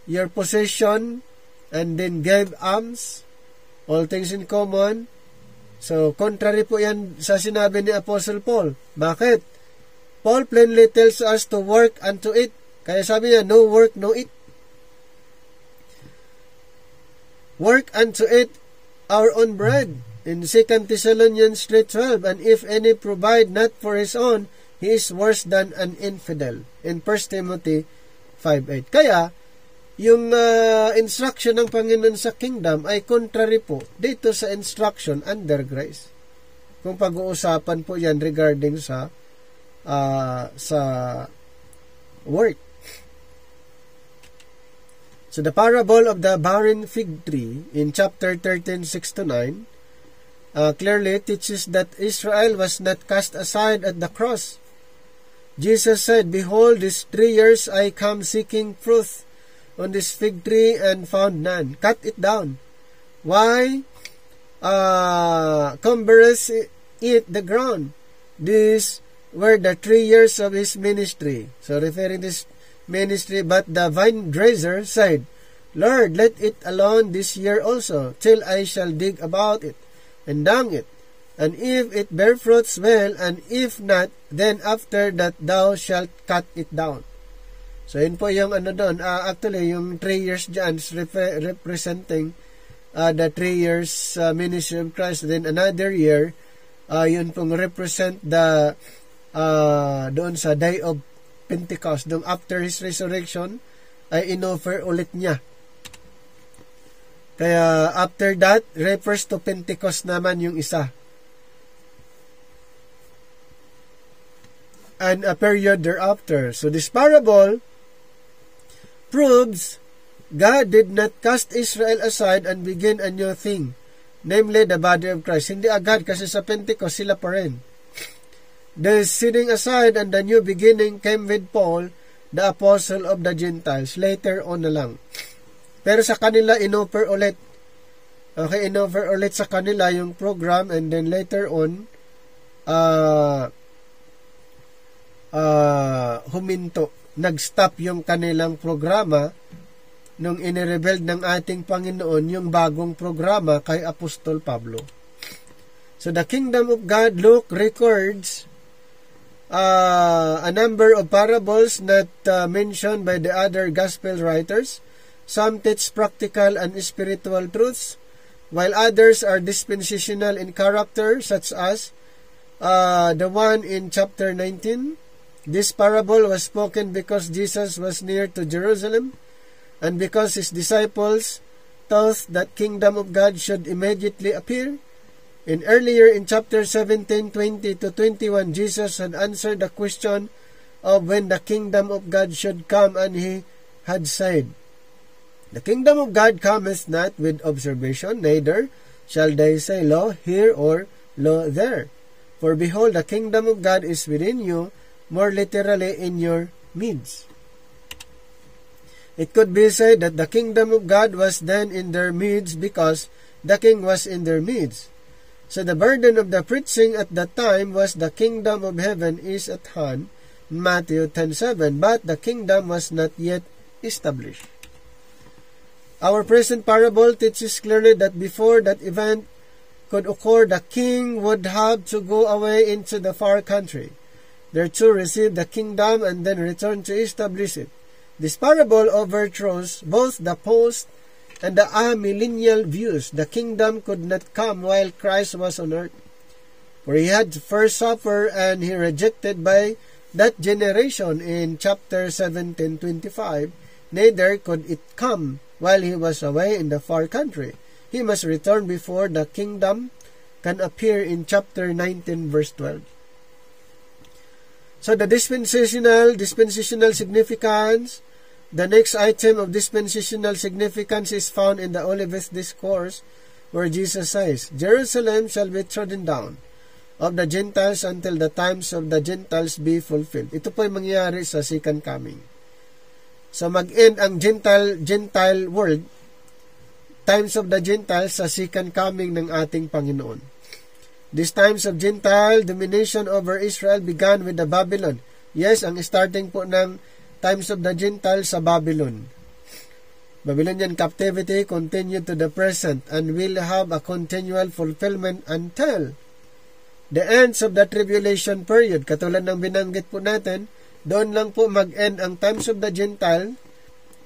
your possession and then give alms, all things in common. So, contrary po yan sa sinabi ni Apostle Paul. Bakit? Paul plainly tells us to work unto it. Kaya sabi niya, no work, no eat. Work unto it our own bread. In 2 Thessalonians 3:12, and if any provide not for his own, he is worse than an infidel. In 1 Timothy 5:8. Kaya, yung instruction ng Panginoon sa kingdom ay contrary po dito sa instruction under grace. Kung pag-uusapan po yan regarding sa work. So the parable of the barren fig tree in chapter 13, 6-9 clearly teaches that Israel was not cast aside at the cross. Jesus said, "Behold, these 3 years I come seeking fruit on this fig tree and found none. Cut it down. Why cumbereth it the ground?" These were the 3 years of his ministry. So referring this ministry, but the vine dresser said, "Lord, let it alone this year also, till I shall dig about it, and dung it. And if it bear fruits, well, and if not, then after that thou shalt cut it down." So yun po yung doon. Actually, yung 3 years dyan is representing the 3 years ministry of Christ. Then another year, yun pong represent the doon sa Day of Pentecost. Doon after His resurrection, ay inoffer ulit niya. Kaya after that, refers to Pentecost naman yung isa. And a period thereafter. So this parable proves God did not cast Israel aside and begin a new thing, namely the body of Christ. Hindi agad, kasi sa Pentecost sila pa rin. The setting aside and the new beginning came with Paul, the apostle of the Gentiles, later on na lang. Pero sa kanila, inoffer ulit. Okay, inoffer ulit sa kanila yung program, and then later on, huminto. Nag-stop yung kanilang programa nung inirebuild ng ating Panginoon yung bagong programa kay Apostol Pablo. So the kingdom of God, Luke records a number of parables not mentioned by the other gospel writers. Some teach practical and spiritual truths, while others are dispensational in character, such as the one in chapter 19. This parable was spoken because Jesus was near to Jerusalem, and because his disciples thought that kingdom of God should immediately appear. And earlier in chapter 17, 20-21, Jesus had answered the question of when the kingdom of God should come, and he had said, "The kingdom of God cometh not with observation, neither shall they say, Lo here, or Lo there. For behold, the kingdom of God is within you," more literally, in your midst. It could be said that the kingdom of God was then in their midst because the king was in their midst. So the burden of the preaching at that time was the kingdom of heaven is at hand, Matthew 10:7, but the kingdom was not yet established. Our present parable teaches clearly that before that event could occur, the king would have to go away into the far country. There too receive the kingdom and then return to establish it. This parable overthrows both the post and the amillennial views. The kingdom could not come while Christ was on earth, for he had to first suffer, and he rejected by that generation in chapter 17:25. Neither could it come while he was away in the far country. He must return before the kingdom can appear in chapter 19 verse 12. So the dispensational significance, the next item of dispensational significance is found in the Olivet Discourse, where Jesus says, Jerusalem shall be trodden down of the Gentiles until the times of the Gentiles be fulfilled. Ito po ay mangyayari sa second coming. So mag-end ang Gentile world, times of the Gentiles, sa second coming ng ating Panginoon. These times of Gentile domination over Israel began with the Babylon. Yes, ang starting po ng times of the Gentiles sa Babylon. Babylonian captivity continued to the present and will have a continual fulfillment until the ends of the tribulation period. Katulad ng binanggit po natin, doon lang po mag-end ang times of the Gentile,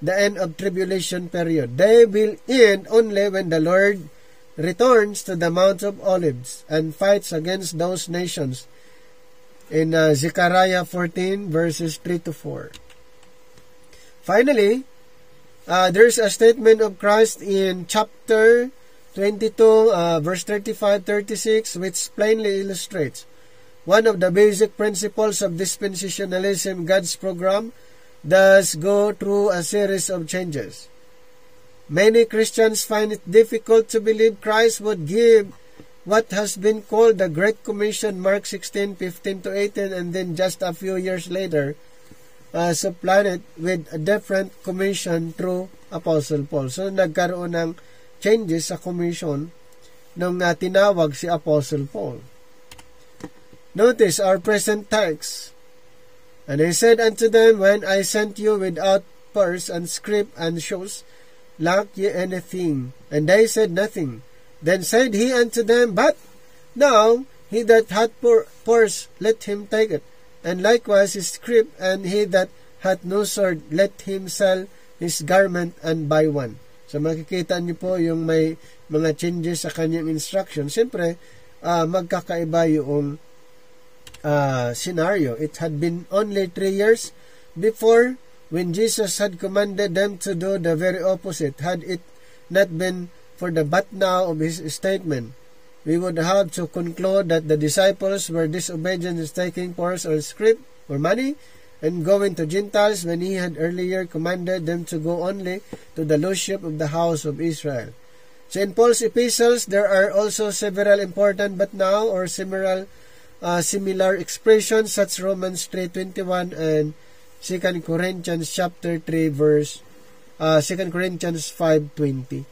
the end of tribulation period. They will end only when the Lord returns to the Mount of Olives and fights against those nations in Zechariah 14 verses 3-4. Finally, there's a statement of Christ in chapter 22 verse 35-36 which plainly illustrates one of the basic principles of dispensationalism. God's program does go through a series of changes. Many Christians find it difficult to believe Christ would give what has been called the Great Commission, Mark 16:15-18, and then just a few years later, supplant it with a different commission through Apostle Paul. So, nagkaroon ng changes sa commission nung tinawag si Apostle Paul. Notice our present text. And he said unto them, When I sent you without purse and scrip and shoes, lack ye anything? And they said nothing. Then said he unto them, But now he that hath purse, let him take it, and likewise his scrip, and he that hath no sword, let him sell his garment and buy one. So makikita niyo po yung may mga changes sa kanyang instruction. Siyempre, magkakaiba yung scenario. It had been only 3 years before when Jesus had commanded them to do the very opposite. Had it not been for the but now of his statement, we would have to conclude that the disciples were disobedient in taking purse or scrip or money and going to Gentiles when he had earlier commanded them to go only to the lordship of the house of Israel. So in Paul's epistles, there are also several important but now or similar expressions such Romans 3:21 and 2 Corinthians chapter 3 verse 2 Corinthians 5:20.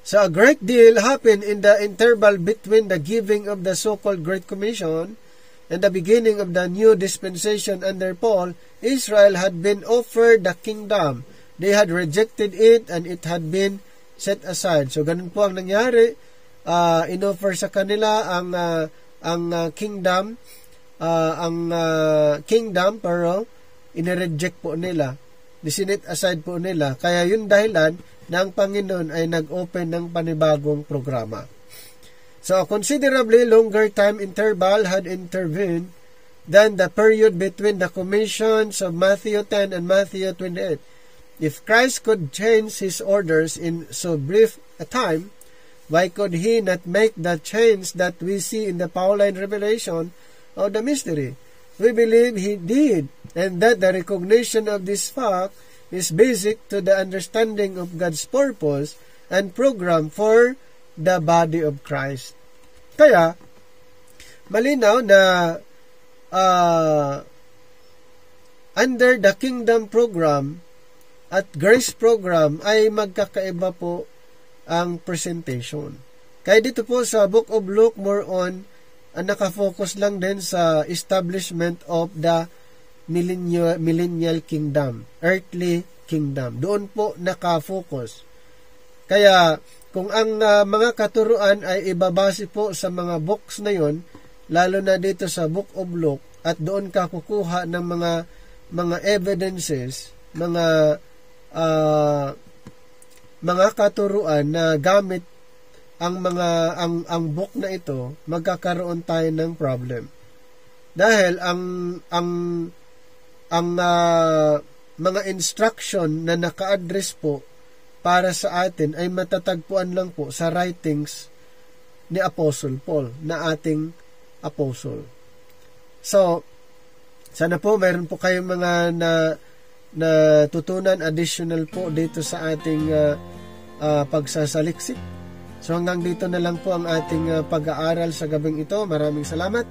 So a great deal happened in the interval between the giving of the so-called Great Commission and the beginning of the new dispensation under Paul. Israel had been offered the kingdom. They had rejected it and it had been set aside. So ganun po ang nangyari. In-offer sa kanila ang kingdom, pero inireject po nila, disinet aside po nila. Kaya yun dahilan na ang Panginoon ay nag-open ng panibagong programa. So a considerably longer time interval had intervened than the period between the commissions of Matthew 10 and Matthew 28. If Christ could change his orders in so brief a time, why could he not make the change that we see in the Pauline revelation of the mystery? We believe he did, and that the recognition of this fact is basic to the understanding of God's purpose and program for the body of Christ. Kaya, malinaw na under the kingdom program at grace program ay magkakaiba po ang presentation. Kaya dito po sa Book of Luke, more on nakafocus lang din sa establishment of the millennial kingdom, earthly kingdom. Doon po nakafocus. Kaya kung ang mga katuruan ay ibabase po sa mga books na yon, lalo na dito sa Book of Luke, at doon ka kukuha ng mga evidences, mga katuruan na gamit ang book na ito, magkakaroon tayo ng problem. Dahil ang mga instruction na naka-address po para sa atin ay matatagpuan lang po sa writings ni Apostle Paul, na ating apostle. So, sana po mayroon po kayong mga natutunan additional po dito sa ating pagsasaliksik. So hanggang dito na lang po ang ating pag-aaral sa gabing ito. Maraming salamat.